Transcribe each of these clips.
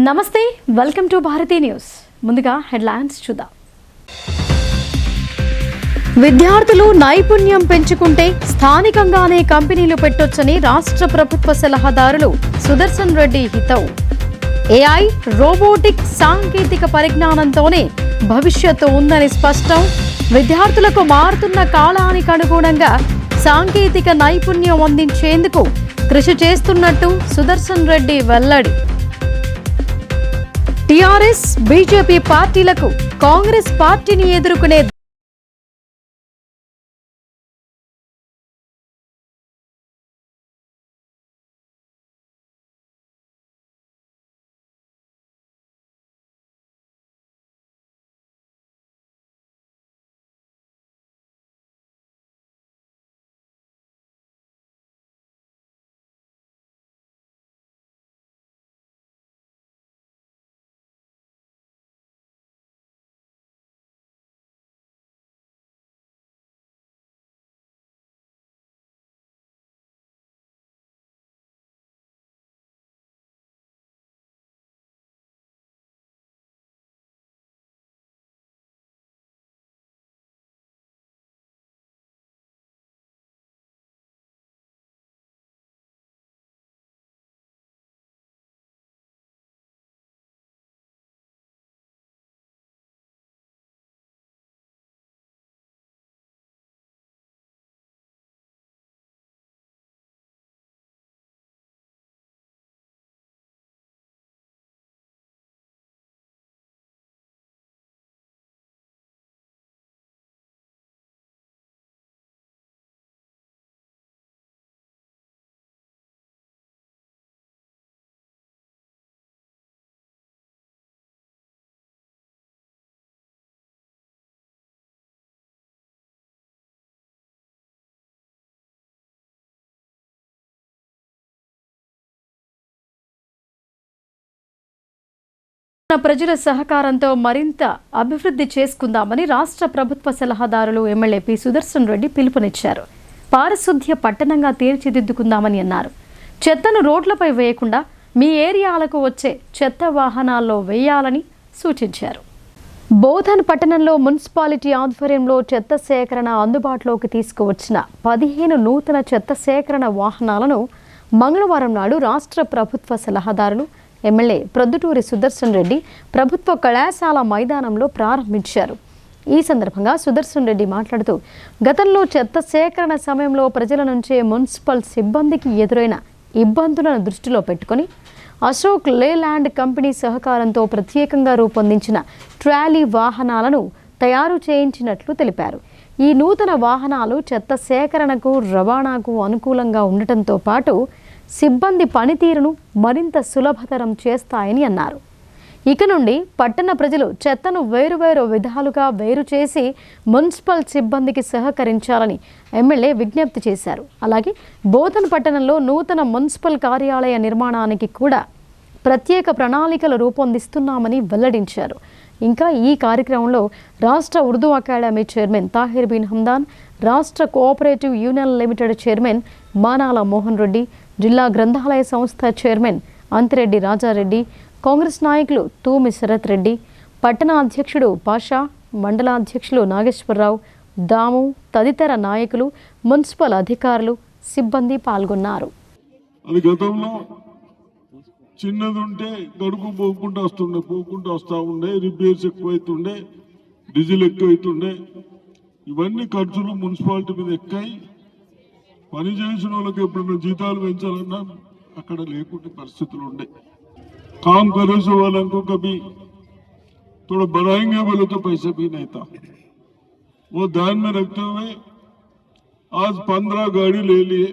నమస్తే, welcome to Bharati news. ముందుగా headlines చూద్దాం. విద్యార్థులు నైపుణ్యం పెంచుకుంటే స్థానికంగానే కంపెనీలు పెట్టొచ్చని రాష్ట్ర ప్రభుత్వ సలహాదారులు సుదర్శన్ రెడ్డి హితవు. ఏఐ, రోబోటిక్ సాంకేతిక పరిజ్ఞానంతోనే భవిష్యత్తు ఉందని స్పష్టం. విద్యార్థులకు మారుతున్న కాలానికి అనుగుణంగా సాంకేతిక నైపుణ్యం అందించేందుకు కృషి చేస్తున్నట్టు సుదర్శన్ రెడ్డి వెల్లడి. టీఆర్ఎస్, బీజేపీ పార్టీలకు కాంగ్రెస్ పార్టీని ఎదుర్కొనే ప్రజల సహకారంతో మరింత అభివృద్ధి చేసుకుందామని రాష్ట్ర ప్రభుత్వ సలహాదారులు ఎమ్మెల్యే పి సుదర్శన్ రెడ్డి పిలుపునిచ్చారు. పారిశుద్ధ్య పట్టణంగా తీర్చిదిద్దుకుందామని అన్నారు. చెత్తను రోడ్లపై వేయకుండా మీ ఏరియాలకు వచ్చే చెత్త వాహనాల్లో వేయాలని సూచించారు. బోధన్ పట్టణంలో మున్సిపాలిటీ ఆధ్వర్యంలో చెత్త సేకరణ అందుబాటులోకి తీసుకువచ్చిన 15 నూతన చెత్త సేకరణ వాహనాలను మంగళవారం నాడు రాష్ట్ర ప్రభుత్వ సలహాదారులు ఎమ్మెల్యే ప్రొద్దుటూరి సుదర్శన్ రెడ్డి ప్రభుత్వ కళాశాల మైదానంలో ప్రారంభించారు. ఈ సందర్భంగా సుదర్శన్ రెడ్డి మాట్లాడుతూ, గతంలో చెత్త సేకరణ సమయంలో ప్రజల నుంచే మున్సిపల్ సిబ్బందికి ఎదురైన ఇబ్బందులను దృష్టిలో పెట్టుకుని అశోక్ లేలాండ్ కంపెనీ సహకారంతో ప్రత్యేకంగా రూపొందించిన ట్రాలీ వాహనాలను తయారు చేయించినట్లు తెలిపారు. ఈ నూతన వాహనాలు చెత్త సేకరణకు, రవాణాకు అనుకూలంగా ఉండటంతో పాటు సిబ్బంది పనితీరును మరింత సులభతరం చేస్తాయని అన్నారు. ఇక నుండి పట్టణ ప్రజలు చెత్తను వేరువేరు విధాలుగా వేరు చేసి మున్సిపల్ సిబ్బందికి సహకరించాలని ఎమ్మెల్యే విజ్ఞప్తి చేశారు. అలాగే బోధన్ పట్టణంలో నూతన మున్సిపల్ కార్యాలయ నిర్మాణానికి కూడా ప్రత్యేక ప్రణాళికలు రూపొందిస్తున్నామని వెల్లడించారు. ఇంకా ఈ కార్యక్రమంలో రాష్ట్ర ఉర్దూ అకాడమీ చైర్మన్ తాహిర్ బిన్ హమ్దాన్, రాష్ట్ర cooperative union limited chairman Manala Mohan Reddy, జిల్లా గ్రంథాలయ సంస్థ చైర్మన్ అంతిరెడ్డి రాజారెడ్డి, కాంగ్రెస్ నాయకులు తూమి శరత్ రెడ్డి, పట్టణ అధ్యక్షుడు పాషా, మండల అధ్యక్షులు నాగేశ్వరరావు, దాము తదితర నాయకులు, మున్సిపల్ అధికారులు, సిబ్బంది పాల్గొన్నారు. చిన్నదుంటే గడుపు పోకుండా వస్తూ ఉండే, రిపేర్స్ ఎక్కువైతుండే, డీజిల్ ఎక్కువైతుండే, ఇవన్నీ ఖర్చులు మున్సిపాలిటీ మీద ఎక్కాయి. పని చేసిన వాళ్ళకి ఎప్పుడైనా జీతాలు పెంచాలన్నా అక్కడ లేకుంటే పరిస్థితులు ఉండే. काम करे सो वालों को कभी थोड़ा बढ़ाएंगे बोले तो पैसे भी नहीं था. वो ध्यान में रखते हुए आज 15 गाड़ी ले लिए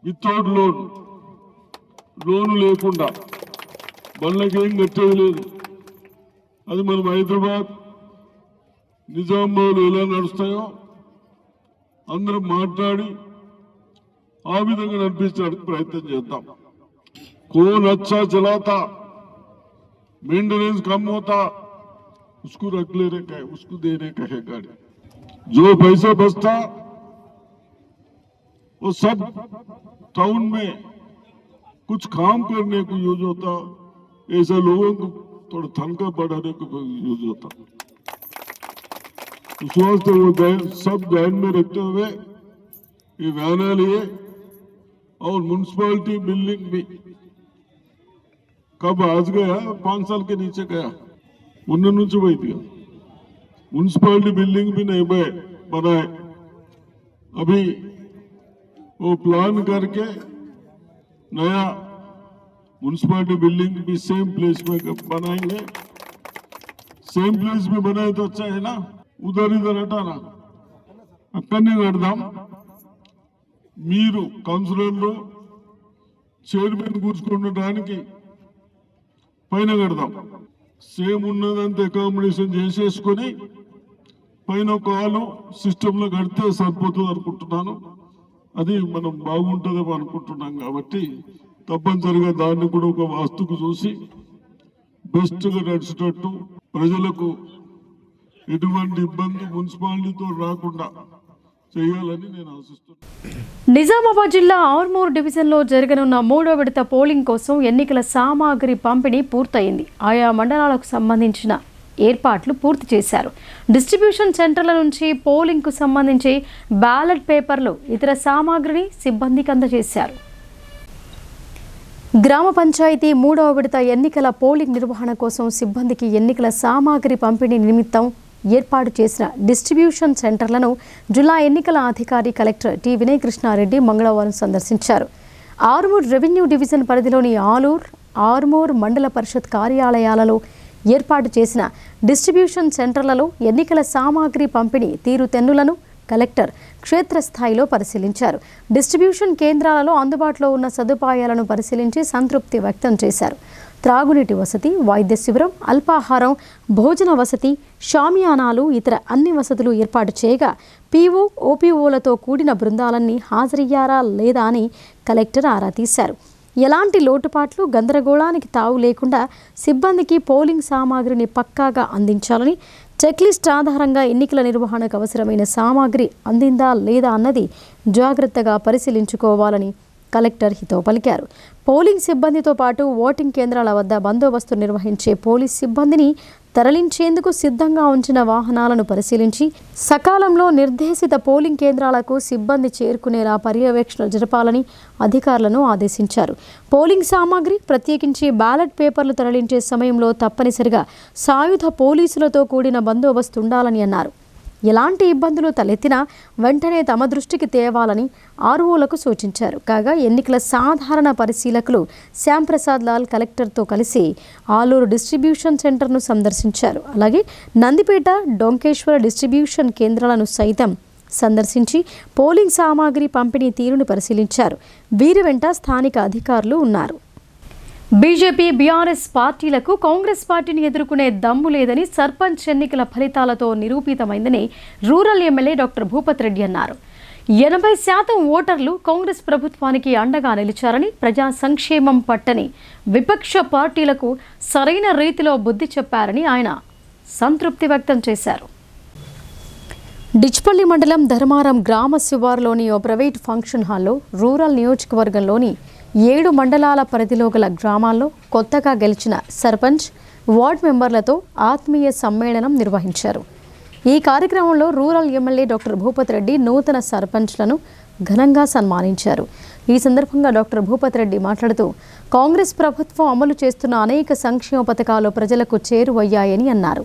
विदाउट लोन लेकुंडा बल्लకి ఏం కట్టేది లేదు. అది మనం హైదరాబాద్, నిజామాబాద్ ఎలా నడుస్తాయో అందరం మాట్లాడి ఆ విధంగా నడిపించడానికి ప్రయత్నం చేద్దాం. कौन अच्छा चलाता, मेंटेनेंस कम होता, उसको रख लेने का, उसको देने का है गाड़ी. जो पैसा बचता वो सब टाउन में कुछ काम करने को यूज होता, ऐसे लोगों को थोड़ा तनख्वाह बढ़ाने को यूज होता। उस वास्ते वो सब ध्यान में रखते हुए ये वैन लिए और म्यूनसिपालिटी बिल्डिंग भी कब आज गया 5 साल के नीचे गया उन्होंने वही दिया म्यूनसिपालिटी बिल्डिंग भी नहीं बनाए अभी वो प्लान करके नया म्यूनसिपालिटी बिल्डिंग भी सेम प्लेस में बनाएंगे सेम प्लेस में बनाए तो अच्छा है ना उधर इधर हटाना अక్కడనే కడదాం మీరు కౌన్సిలర్లు చైర్మన్ కూర్చుకోవడానికి పైన కడదాం సేమ్ ఉన్నదంతా అకామిడేషన్ చేసేసుకొని పైన ఒక హాలు సిస్టంలో కడితే సరిపోతుంది అనుకుంటున్నాను అది మనం బాగుంటుందేమో అనుకుంటున్నాం కాబట్టి తప్పనిసరిగా దాన్ని కూడా ఒక వాస్తుకు చూసి బెస్ట్గా నడిచేటట్టు ప్రజలకు ఎటువంటి ఇబ్బంది మున్సిపాలిటీతో రాకుండా చేయాలని నేను ఆశిస్తున్నాను. నిజామాబాద్ జిల్లా ఆర్మూర్ డివిజన్లో జరగనున్న 3వ విడత పోలింగ్ కోసం ఎన్నికల సామాగ్రి పంపిణీ పూర్తయింది. ఆయా మండలాలకు సంబంధించిన ఏర్పాట్లు పూర్తి చేశారు. డిస్ట్రిబ్యూషన్ సెంటర్ల నుంచి పోలింగ్కు సంబంధించి బ్యాలెట్ పేపర్లు ఇతర సామాగ్రిని సిబ్బందికి అందజేశారు. గ్రామ పంచాయతీ 3వ విడత ఎన్నికల పోలింగ్ నిర్వహణ కోసం సిబ్బందికి ఎన్నికల సామాగ్రి పంపిణీ నిమిత్తం ఏర్పాటు చేసిన డిస్ట్రిబ్యూషన్ సెంటర్లను జిల్లా ఎన్నికల అధికారి కలెక్టర్ టి వినయ్ కృష్ణారెడ్డి మంగళవారం సందర్శించారు. ఆర్మూర్ రెవెన్యూ డివిజన్ పరిధిలోని ఆర్మూర్ మండల పరిషత్ కార్యాలయాలలో ఏర్పాటు చేసిన డిస్ట్రిబ్యూషన్ సెంటర్లలో ఎన్నికల సామాగ్రి పంపిణీ తీరుతెన్నులను కలెక్టర్ క్షేత్రస్థాయిలో పరిశీలించారు. డిస్ట్రిబ్యూషన్ కేంద్రాలలో అందుబాటులో ఉన్న సదుపాయాలను పరిశీలించి సంతృప్తి వ్యక్తం చేశారు. త్రాగునీటి వసతి, వైద్య శిబిరం, అల్పాహారం, భోజన వసతి, షామియానాలు, ఇతర అన్ని వసతులు ఏర్పాటు చేయగా పీఓ, ఓపీఓలతో కూడిన బృందాలన్నీ హాజరయ్యారా లేదా అని కలెక్టర్ ఆరా తీశారు. ఎలాంటి లోటుపాట్లు, గందరగోళానికి తావు లేకుండా సిబ్బందికి పోలింగ్ సామాగ్రిని పక్కాగా అందించాలని, చెక్లిస్ట్ ఆధారంగా ఎన్నికల నిర్వహణకు అవసరమైన సామాగ్రి అందిందా లేదా అన్నది జాగ్రత్తగా పరిశీలించుకోవాలని కలెక్టర్ హితవు పలికారు. పోలింగ్ సిబ్బందితో పాటు ఓటింగ్ కేంద్రాల వద్ద బందోబస్తు నిర్వహించే పోలీస్ సిబ్బందిని తరలించేందుకు సిద్ధంగా ఉంచిన వాహనాలను పరిశీలించి సకాలంలో నిర్దేశిత పోలింగ్ కేంద్రాలకు సిబ్బంది చేరుకునేలా పర్యవేక్షణ జరపాలని అధికారులను ఆదేశించారు. పోలింగ్ సామాగ్రి, ప్రత్యేకించి బ్యాలెట్ పేపర్లు తరలించే సమయంలో తప్పనిసరిగా సాయుధ పోలీసులతో కూడిన బందోబస్తు ఉండాలని అన్నారు. ఎలాంటి ఇబ్బందులు తలెత్తినా వెంటనే తమ దృష్టికి తేవాలని ఆర్ఓలకు సూచించారు. కాగా ఎన్నికల సాధారణ పరిశీలకులు శ్యాంప్రసాద్ లాల్ కలెక్టర్తో కలిసి ఆలూరు డిస్ట్రిబ్యూషన్ సెంటర్ను సందర్శించారు. అలాగే నందిపేట, డొంకేశ్వర డిస్ట్రిబ్యూషన్ కేంద్రాలను సైతం సందర్శించి పోలింగ్ సామాగ్రి పంపిణీ తీరును పరిశీలించారు. వీరి వెంట స్థానిక అధికారులు ఉన్నారు. బీజేపీ, బీఆర్ఎస్ పార్టీలకు కాంగ్రెస్ పార్టీని ఎదుర్కొనే దమ్ము లేదని సర్పంచ్ ఎన్నికల ఫలితాలతో నిరూపితమైందని rural MLA doctor Bhupat Reddy అన్నారు. 80% ఓటర్లు కాంగ్రెస్ ప్రభుత్వానికి అండగా నిలిచారని, ప్రజా సంక్షేమం పట్టని విపక్ష పార్టీలకు సరైన రీతిలో బుద్ధి చెప్పారని ఆయన సంతృప్తి వ్యక్తం చేశారు. డిచ్పల్లి మండలం ధర్మారం గ్రామ శివారులోని ఓ ప్రైవేట్ ఫంక్షన్ హాల్లో రూరల్ నియోజకవర్గంలోని 7 మండలాల పరిధిలో గల గ్రామాల్లో కొత్తగా గెలిచిన సర్పంచ్, వార్డు మెంబర్లతో ఆత్మీయ సమ్మేళనం నిర్వహించారు. ఈ కార్యక్రమంలో rural MLA doctor Bhupat Reddy నూతన సర్పంచ్లను ఘనంగా సన్మానించారు. ఈ సందర్భంగా డాక్టర్ భూపత్ రెడ్డి మాట్లాడుతూ కాంగ్రెస్ ప్రభుత్వం అమలు చేస్తున్న అనేక సంక్షేమ పథకాలు ప్రజలకు చేరువయ్యాయని అన్నారు.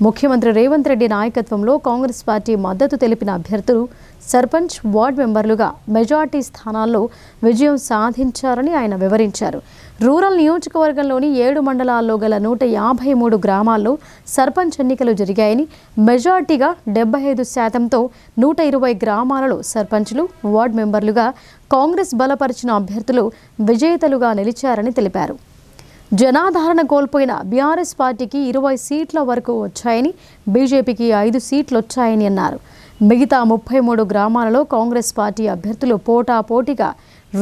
ముఖ్యమంత్రి రేవంత్ రెడ్డి నాయకత్వంలో కాంగ్రెస్ పార్టీ మద్దతు తెలిపిన అభ్యర్థులు సర్పంచ్, వార్డు మెంబర్లుగా మెజార్టీ స్థానాల్లో విజయం సాధించారని ఆయన వివరించారు. రూరల్ నియోజకవర్గంలోని 7 మండలాల్లో గల 153 గ్రామాల్లో సర్పంచ్ ఎన్నికలు జరిగాయని, మెజార్టీగా 75%తో 120 గ్రామాలలో సర్పంచ్లు, వార్డు మెంబర్లుగా కాంగ్రెస్ బలపరిచిన అభ్యర్థులు విజేతలుగా నిలిచారని తెలిపారు. జనాదరణ కోల్పోయిన బీఆర్ఎస్ పార్టీకి 20 సీట్ల వరకు వచ్చాయని, బీజేపీకి 5 సీట్లు వచ్చాయని అన్నారు. మిగతా 33 గ్రామాలలో కాంగ్రెస్ పార్టీ అభ్యర్థులు పోటాపోటీగా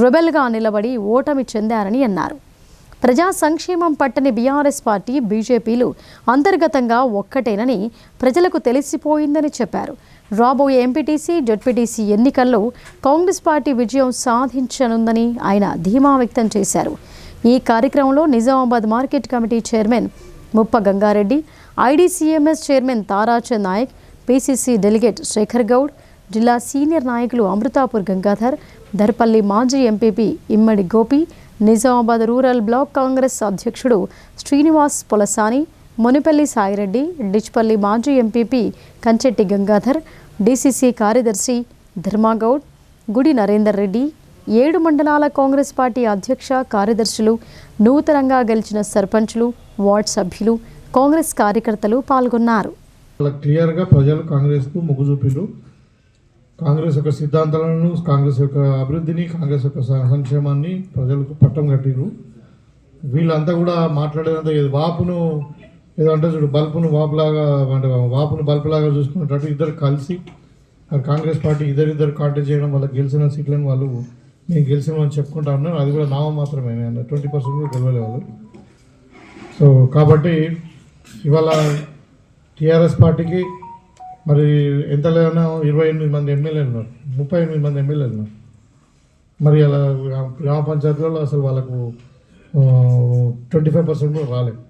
రెబెల్గా నిలబడి ఓటమి చెందారని అన్నారు. ప్రజా సంక్షేమం పట్టని బీఆర్ఎస్ పార్టీ, బీజేపీలు అంతర్గతంగా ఒక్కటేనని ప్రజలకు తెలిసిపోయిందని చెప్పారు. రాబోయే ఎంపీటీసీ, జడ్పీటీసీ ఎన్నికల్లో కాంగ్రెస్ పార్టీ విజయం సాధించనుందని ఆయన ధీమా వ్యక్తం చేశారు. ఈ కార్యక్రమంలో Nizamabad market committee chairman Muppa Gangareddy, IDCMS chairman Tarachand Naik, PCC delegate Shekar Goud, జిల్లా సీనియర్ నాయకులు అమృతాపూర్ గంగాధర్, దర్పల్లి మాజీ MPP Immadi Gopi, Nizamabad rural block Congress అధ్యక్షుడు శ్రీనివాస్ పొలసాని, మునిపల్లి సాయిరెడ్డి, డిచ్పల్లి మాజీ ఎంపీపీ కంచెట్టి గంగాధర్, డీసీసీ కార్యదర్శి ధర్మాగౌడ్, గుడి నరేందర్ రెడ్డి, 7 మండలాల కాంగ్రెస్ పార్టీ అధ్యక్ష కార్యదర్శులు, నూతనంగా గెలిచిన సర్పంచులు, వార్డు సభ్యులు, కాంగ్రెస్ కార్యకర్తలు పాల్గొన్నారు. క్లియర్గా ప్రజలు కాంగ్రెస్కు మొగ్గు చూపిరు. కాంగ్రెస్ యొక్క సిద్ధాంతాలను, కాంగ్రెస్ యొక్క అభివృద్ధిని, కాంగ్రెస్ యొక్క సంక్షేమాన్ని ప్రజలకు పట్టం కట్టిరు. వీళ్ళంతా కూడా మాట్లాడేదంతా వాపును ఏదో అంటే చూడు బల్బును వాపులాగా అంటే వాపును బల్బులాగా చూసుకున్నట్టు ఇద్దరు కలిసి కాంగ్రెస్ పార్టీ ఇద్దరు కాంటాక్ట్ చేయడం వల్ల గెలిచిన సీట్లను వాళ్ళు మేము గెలిచినామని చెప్పుకుంటా ఉన్నారు. అది కూడా నామం మాత్రమే, 20% కూడా గెలవలే వాళ్ళు. సో కాబట్టి ఇవాళ టీఆర్ఎస్ పార్టీకి మరి ఎంత లేదన్నా 28 మంది ఎమ్మెల్యేలు ఉన్నారు, 38 మంది ఎమ్మెల్యేలు ఉన్నారు. మరి అలా గ్రామ పంచాయతీలలో అసలు వాళ్ళకు 25% కూడా రాలేదు.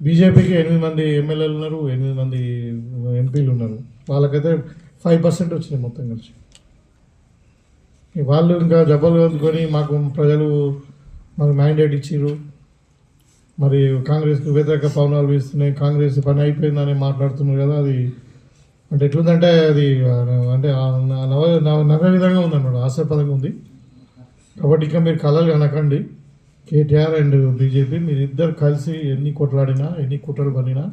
బీజేపీకి 8 మంది ఎమ్మెల్యేలు ఉన్నారు, 8 మంది ఎంపీలు ఉన్నారు. వాళ్ళకైతే 5% వచ్చినాయి మొత్తం కలిసి. వాళ్ళు ఇంకా జబ్బలు అందుకొని మాకు ప్రజలు మాకు మ్యాండేట్ ఇచ్చిర్రు, మరి కాంగ్రెస్కి వ్యతిరేక పవనాలు వీస్తున్నాయి, కాంగ్రెస్ పని అయిపోయిందని మాట్లాడుతున్నారు కదా. అది అంటే ఎట్లుందంటే అది అంటే నవ విధంగా ఉందన్నమాట, ఆశాపదంగా ఉంది. కాబట్టి ఇంకా మీరు కలలు కనకండి. కేటీఆర్ అండ్ బీజేపీ మీరిద్దరు కలిసి ఎన్ని కొట్లాడినా, ఎన్ని కుట్రలు పడినా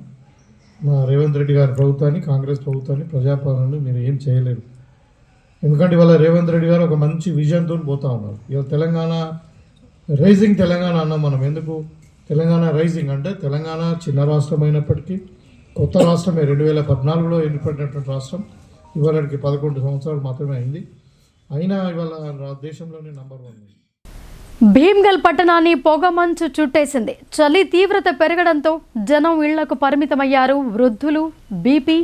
మా రేవంత్ రెడ్డి గారి ప్రభుత్వాన్ని, కాంగ్రెస్ ప్రభుత్వాన్ని, ప్రజాపాలనను మీరు ఏం చేయలేరు. ఎందుకంటే ఇవాళ రేవంత్ రెడ్డి గారు ఒక మంచి విజన్తో పోతూ ఉన్నారు. ఇవాళ తెలంగాణ రైజింగ్ తెలంగాణ అన్నాం మనం. ఎందుకు తెలంగాణ రైజింగ్ అంటే తెలంగాణ చిన్న రాష్ట్రం అయినప్పటికీ కొత్త రాష్ట్రమే, 2014లో ఏర్పడినటువంటి రాష్ట్రం. ఇవాళకి 11 సంవత్సరాలు మాత్రమే అయింది. అయినా ఇవాళ దేశంలోనే నంబర్ 1. భీమ్గల్ పట్టణాన్ని పొగమంచు చుట్టేసింది. చలి తీవ్రత పెరగడంతో జనం ఇళ్లకు పరిమితమయ్యారు. వృద్ధులు, బీపీ,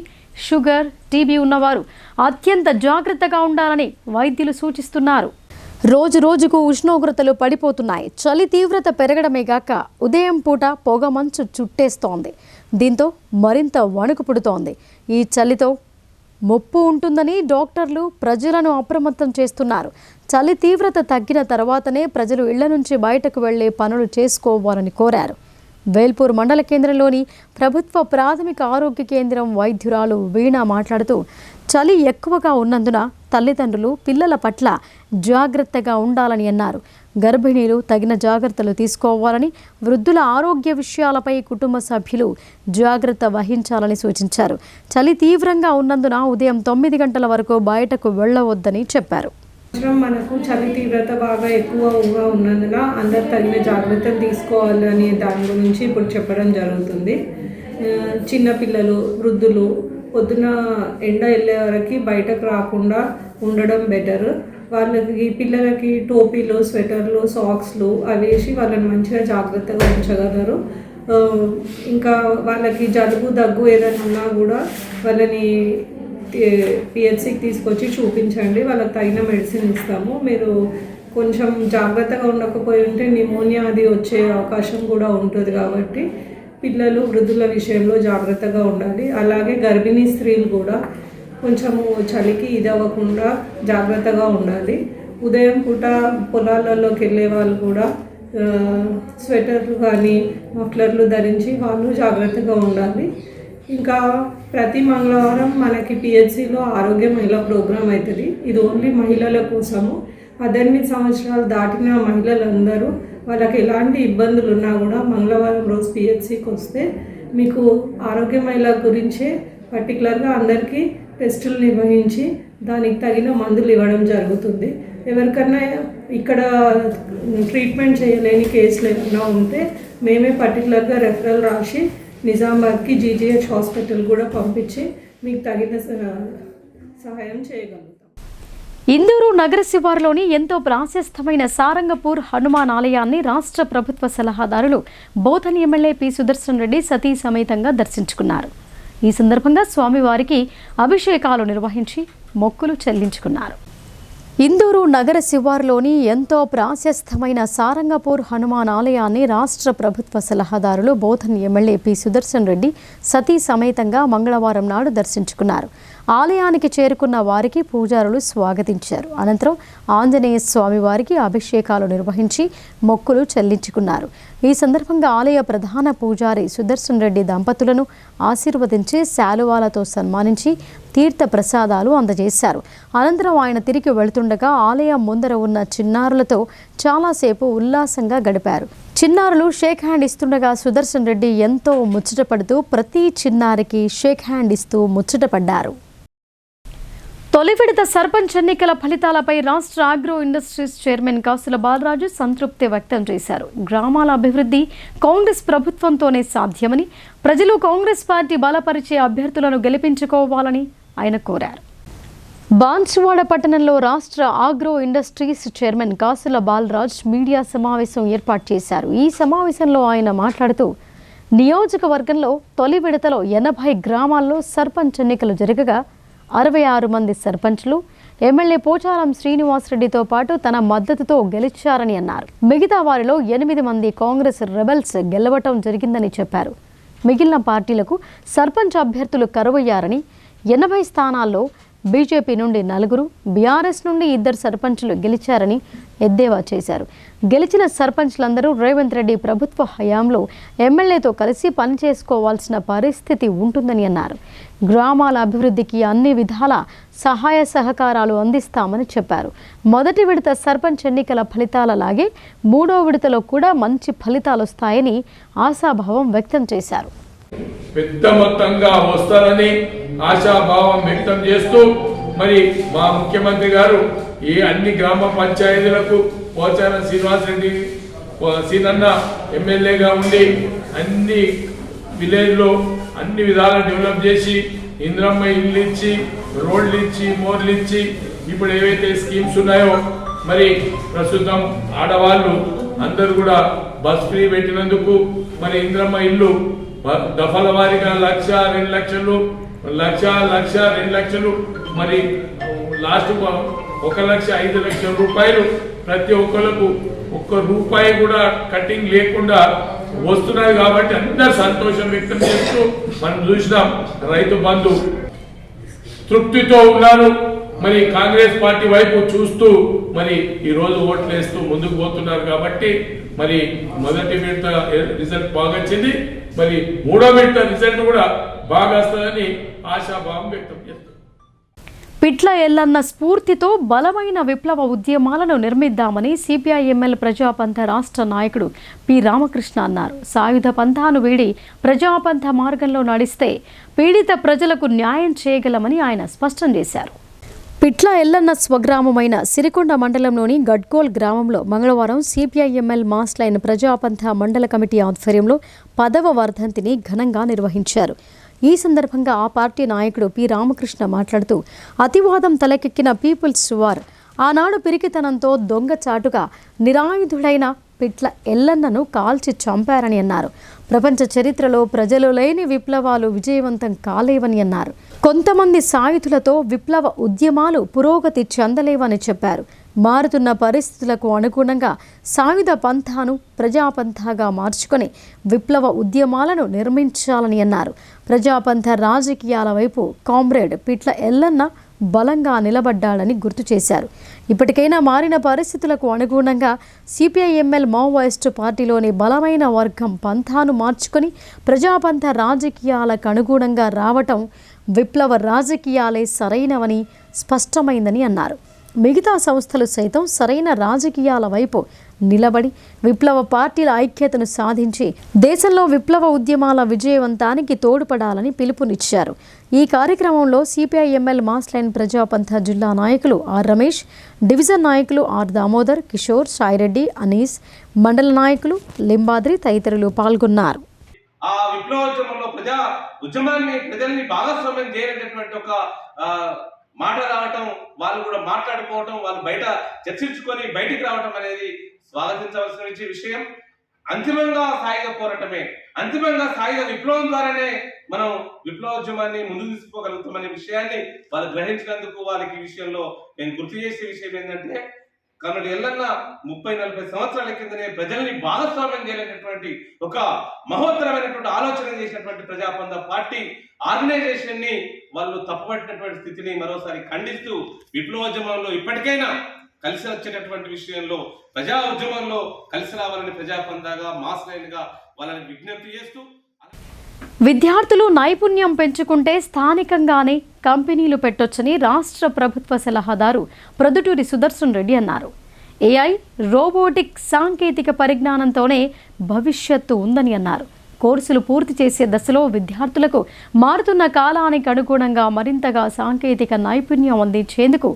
షుగర్, టీబీ ఉన్నవారు అత్యంత జాగ్రత్తగా ఉండాలని వైద్యులు సూచిస్తున్నారు. రోజుకు ఉష్ణోగ్రతలు పడిపోతున్నాయి. చలి తీవ్రత పెరగడమే గాక ఉదయం పూట పొగమంచు చుట్టేస్తోంది. దీంతో మరింత వణుకు పుడుతోంది. ఈ చలితో ముప్పు ఉంటుందని డాక్టర్లు ప్రజలను అప్రమత్తం చేస్తున్నారు. చలి తీవ్రత తగ్గిన తర్వాతనే ప్రజలు ఇళ్ల నుంచి బయటకు వెళ్లే పనులు చేసుకోవాలని కోరారు. వేల్పూర్ మండల కేంద్రంలోని ప్రభుత్వ ప్రాథమిక ఆరోగ్య కేంద్రం వైద్యురాలు వీణ మాట్లాడుతూ చలి ఎక్కువగా ఉన్నందున తల్లిదండ్రులు పిల్లల పట్ల జాగ్రత్తగా ఉండాలని అన్నారు. గర్భిణీలు తగిన జాగ్రత్తలు తీసుకోవాలని, వృద్ధుల ఆరోగ్య విషయాలపై కుటుంబ సభ్యులు జాగ్రత్త వహించాలని సూచించారు. చలి తీవ్రంగా ఉన్నందున ఉదయం 9 గంటల వరకు బయటకు వెళ్ళవద్దని చెప్పారు. మనకు చలి తీవ్రత బాగా ఎక్కువగా ఉన్నందున అందరు తగిన జాగ్రత్తలు తీసుకోవాలని దాని గురించి ఇప్పుడు చెప్పడం జరుగుతుంది. చిన్నపిల్లలు, వృద్ధులు పొద్దున ఎండ వెళ్ళే వరకు బయటకు రాకుండా ఉండడం బెటర్. వాళ్ళకి పిల్లలకి టోపీలు, స్వెటర్లు, సాక్స్లు అవి వేసి వాళ్ళని మంచిగా జాగ్రత్తగా ఉంచగలరు. ఇంకా వాళ్ళకి జలుబు, దగ్గు ఏదైనా ఉన్నా కూడా వాళ్ళని పిహెచ్సికి తీసుకొచ్చి చూపించండి. వాళ్ళకి తగిన మెడిసిన్ ఇస్తాము. మీరు కొంచెం జాగ్రత్తగా ఉండకపోయి ఉంటే నిమోనియా అది వచ్చే అవకాశం కూడా ఉంటుంది. కాబట్టి పిల్లలు, వృద్ధుల విషయంలో జాగ్రత్తగా ఉండాలి. అలాగే గర్భిణీ స్త్రీలు కూడా కొంచెము చలికి ఇదవ్వకుండా జాగ్రత్తగా ఉండాలి. ఉదయం పూట పొలాలలోకి వెళ్ళే వాళ్ళు కూడా స్వెటర్లు కానీ మఫ్లర్లు ధరించి వాళ్ళు జాగ్రత్తగా ఉండాలి. ఇంకా ప్రతి మంగళవారం మనకి పిహెచ్సిలో ఆరోగ్య మహిళా ప్రోగ్రాం అవుతుంది. ఇది ఓన్లీ మహిళల కోసము. 18 సంవత్సరాలు దాటిన మహిళలందరూ వాళ్ళకి ఎలాంటి ఇబ్బందులు ఉన్నా కూడా మంగళవారం రోజు పిహెచ్సికి వస్తే మీకు ఆరోగ్య మహిళ గురించే పర్టికులర్గా అందరికీ టెస్టులు నిర్వహించి దానికి తగిన మందులు ఇవ్వడం జరుగుతుంది. ఎవరికన్నా ఇక్కడ ట్రీట్మెంట్ చేయలేని కేసులు ఏమైనా ఉంటే మేమే పర్టికులర్గా రెఫరల్ రాసి నిజామాబాద్కి జీజీహెచ్ హాస్పిటల్ కూడా పంపించి మీకు తగిన సహాయం చేయగలుగుతాం. ఇందూరు నగర శివారులోని ఎంతో ప్రాశస్తమైన సారంగపూర్ హనుమాన్ ఆలయాన్ని రాష్ట్ర ప్రభుత్వ సలహాదారులు బోధన్ ఎమ్మెల్యే పి సుదర్శన్ రెడ్డి సతీ సమేతంగా దర్శించుకున్నారు. ఈ సందర్భంగా స్వామివారికి అభిషేకాలు నిర్వహించి మొక్కులు చెల్లించుకున్నారు. ఇందూరు నగర శివారులోని ఎంతో ప్రాశస్తమైన సారంగపూర్ హనుమాన్ ఆలయాన్ని రాష్ట్ర ప్రభుత్వ సలహాదారులు బోధన్ ఎమ్మెల్యే పి సుదర్శన్ రెడ్డి సతీ సమేతంగా మంగళవారం నాడు దర్శించుకున్నారు. ఆలయానికి చేరుకున్న వారికి పూజారులు స్వాగతించారు. అనంతరం ఆంజనేయ స్వామి వారికి అభిషేకాలు నిర్వహించి మొక్కులు చెల్లించుకున్నారు. ఈ సందర్భంగా ఆలయ ప్రధాన పూజారి సుదర్శన్ రెడ్డి దంపతులను ఆశీర్వదించి శాలువాలతో సన్మానించి తీర్థ ప్రసాదాలు అందజేశారు. అనంతరం ఆయన తిరిగి వెళుతుండగా ఆలయం ముందర ఉన్న చిన్నారులతో చాలాసేపు ఉల్లాసంగా గడిపారు. చిన్నారులు షేక్ హ్యాండ్ ఇస్తుండగా సుదర్శన్ రెడ్డి ఎంతో ముచ్చటపడుతూ ప్రతి చిన్నారికి షేక్ హ్యాండ్ ఇస్తూ ముచ్చటపడ్డారు. తొలి విడత సర్పంచ్ ఎన్నికల ఫలితాలపై రాష్ట్ర ఆగ్రో ఇండస్ట్రీస్ చైర్మన్ కాసుల బాలరాజు సంతృప్తి వ్యక్తం చేశారు. గ్రామాల అభివృద్ధి కాంగ్రెస్ ప్రభుత్వంతోనే సాధ్యమని, ప్రజలు కాంగ్రెస్ పార్టీ బలపరిచే అభ్యర్థులను గెలిపించుకోవాలని ఆయన కోరారు. బాన్సువాడ పట్టణంలో రాష్ట్ర ఆగ్రో ఇండస్ట్రీస్ చైర్మన్ కాసుల బాలరాజ్ మీడియా సమావేశం ఏర్పాటు చేశారు. ఈ సమావేశంలో ఆయన మాట్లాడుతూ నియోజకవర్గంలో తొలి విడతలో 80 గ్రామాల్లో సర్పంచ్ ఎన్నికలు జరగగా 66 మంది సర్పంచ్లు ఎమ్మెల్యే పోచారం శ్రీనివాసరెడ్డితో పాటు తన మద్దతుతో గెలిచారని అన్నారు. మిగతా వారిలో 8 మంది కాంగ్రెస్ రెబల్స్ గెలవటం జరిగిందని చెప్పారు. మిగిలిన పార్టీలకు సర్పంచ్ అభ్యర్థులు కరువయ్యారని, 80 స్థానాల్లో బీజేపీ నుండి 4, బీఆర్ఎస్ నుండి 2 సర్పంచ్లు గెలిచారని ఎద్దేవా చేశారు. గెలిచిన సర్పంచ్లందరూ రేవంత్ రెడ్డి ప్రభుత్వ హయాంలో ఎమ్మెల్యేతో కలిసి పనిచేసుకోవాల్సిన పరిస్థితి ఉంటుందని అన్నారు. గ్రామాల అభివృద్ధికి అన్ని విధాల సహాయ సహకారాలు అందిస్తామని చెప్పారు. మొదటి విడత సర్పంచ్ ఎన్నికల ఫలితాలలాగే 3వ విడతలో కూడా మంచి ఫలితాలు వస్తాయని ఆశాభావం వ్యక్తం చేశారు. పెద్ద మొత్తంగా వస్తారని ఆశాభావం వ్యక్తం చేస్తూ మరి మా ముఖ్యమంత్రి గారు ఈ అన్ని గ్రామ పంచాయతీలకు పోచారం శ్రీనివాసరెడ్డి సీనన్న ఎమ్మెల్యేగా ఉండి అన్ని విలేజ్లో అన్ని విధాలు డెవలప్ చేసి ఇంద్రమ్మ ఇల్లు ఇచ్చి, రోడ్లు ఇచ్చి, మోర్లు ఇచ్చి, ఇప్పుడు ఏవైతే స్కీమ్స్ ఉన్నాయో మరి ప్రస్తుతం ఆడవాళ్ళు అందరూ కూడా బస్ ఫ్రీ పెట్టినందుకు మరి ఇంద్రమ్మ ఇల్లు దఫల వారీగా 1,00,000, 2 లక్షలు, 1,00,000, 2 లక్షలు, మరి లాస్ట్ 1,05,00,000 రూపాయలు ప్రతి ఒక్కరికి ₹1 కూడా కటింగ్ లేకుండా వస్తున్నది. కాబట్టి అందరు సంతోషం వ్యక్తం చేస్తూ మనం చూసినాం. రైతు బంధు తృప్తితో ఉన్నారు. మరి కాంగ్రెస్ పార్టీ వైపు చూస్తూ మరి ఈ రోజు ఓట్లు వేస్తూ ముందుకు పోతున్నారు. కాబట్టి మరి మొదటి విడత రిజల్ట్ బాగా వచ్చింది. మరి 3వ విడత రిజల్ట్ కూడా బాగా వస్తుందని ఆశాభావం వ్యక్తం చేస్తారు. పిట్ల ఎల్లన్న స్ఫూర్తితో బలమైన విప్లవ ఉద్యమాలను నిర్మిద్దామని సిపిఐఎంఎల్ ప్రజాపంథ రాష్ట్ర నాయకుడు పి రామకృష్ణ అన్నారు. సాయుధ పంథాను వీడి ప్రజాపంథ మార్గంలో నడిస్తే పీడిత ప్రజలకు న్యాయం చేయగలమని ఆయన స్పష్టం చేశారు. పిట్ల ఎల్లన్న స్వగ్రామమైన సిరికొండ మండలంలోని గడ్కోల్ గ్రామంలో మంగళవారం సిపిఐఎంఎల్ మాస్ లైన్ ప్రజాపంథ మండల కమిటీ ఆధ్వర్యంలో 10వ వర్ధంతిని ఘనంగా నిర్వహించారు. ఈ సందర్భంగా ఆ పార్టీ నాయకుడు పి రామకృష్ణ మాట్లాడుతూ అతివాదం తలకెక్కిన పీపుల్స్ వార్ ఆనాడు పిరికితనంతో దొంగచాటుగా నిరాయుధుడైన పిట్ల ఎల్లన్నను కాల్చి చంపారని అన్నారు. ప్రపంచ చరిత్రలో ప్రజలు లేని విప్లవాలు విజయవంతం కాలేవని అన్నారు. కొంతమంది సాయుధులతో విప్లవ ఉద్యమాలు పురోగతి చెందలేవని చెప్పారు. మారుతున్న పరిస్థితులకు అనుగుణంగా సాయుధ పంథాను ప్రజాపంథాగా మార్చుకొని విప్లవ ఉద్యమాలను నిర్మించాలని అన్నారు. ప్రజాపంథ రాజకీయాల వైపు కామ్రేడ్ పిట్ల ఎల్లన్న బలంగా నిలబడ్డాడని గుర్తు చేశారు. ఇప్పటికైనా మారిన పరిస్థితులకు అనుగుణంగా సిపిఐఎంఎల్ మావోయిస్టు పార్టీలోని బలమైన వర్గం పంథాను మార్చుకొని ప్రజాపంథ రాజకీయాలకు అనుగుణంగా రావటం విప్లవ రాజకీయాలే సరైనవని స్పష్టమైందని అన్నారు. మిగతా సంస్థలు సైతం సరైన రాజకీయాల వైపు నిలబడి విప్లవ పార్టీల ఐక్యతను సాధించి దేశంలో విప్లవ ఉద్యమాల విజయవంతానికి తోడ్పడాలని పిలుపునిచ్చారు. ఈ కార్యక్రమంలో సిపిఐఎంఎల్ మాస్ లైన్ ప్రజాపంథ జిల్లా నాయకులు ఆర్ రమేష్, డివిజన్ నాయకులు ఆర్ దామోదర్, కిషోర్, సాయిరెడ్డి, అనీస్, మండల నాయకులు లింబాద్రి తదితరులు పాల్గొన్నారు. ఆ విప్లవోద్యమంలో ప్రజల్ని భాగస్వామ్యం చేయనటువంటి ఒక మాట రావటం, వాళ్ళు కూడా మాట్లాడుకోవటం, వాళ్ళు బయట చర్చించుకొని బయటికి రావటం అనేది స్వాగతించవలసిన విషయం. అంతిమంగా సాయుధ పోరాటమే, అంతిమంగా సాయుధ విప్లవం ద్వారానే మనం విప్లవోద్యమాన్ని ముందుకు తీసుకోగలుగుతామనే విషయాన్ని వాళ్ళు గ్రహించినందుకు వాళ్ళకి ఈ విషయంలో నేను గుర్తు చేసే విషయం ఏంటంటే, కాబట్టి ఎల్లన్నా 30-40 సంవత్సరాల కిందనే ప్రజల్ని భాగస్వామ్యం చేయలేనటువంటి ఒక మహోత్తరమైనటువంటి ఆలోచన చేసినటువంటి ప్రజాపంద పార్టీ ఆర్గనైజేషన్ ని వాళ్ళు తప్పుపట్టినటువంటి స్థితిని మరోసారి ఖండిస్తూ విప్లవోద్యమంలో ఇప్పటికైనా కలిసి వచ్చేటటువంటి విషయంలో ప్రజా ఉద్యమంలో కలిసి రావాలని ప్రజాపందాగా మాస్ లైన్ గా వాళ్ళని విజ్ఞప్తి చేస్తూ, విద్యార్థులు నైపుణ్యం పెంచుకుంటే స్థానికంగానే కంపెనీలు పెట్టొచ్చని రాష్ట్ర ప్రభుత్వ సలహాదారు ప్రొద్దుటూరి సుదర్శన్ రెడ్డి అన్నారు. ఏఐ, రోబోటిక్ సాంకేతిక పరిజ్ఞానంతోనే భవిష్యత్తు ఉందని అన్నారు. కోర్సులు పూర్తి చేసే దశలో విద్యార్థులకు మారుతున్న కాలానికి అనుగుణంగా మరింతగా సాంకేతిక నైపుణ్యం అందించేందుకు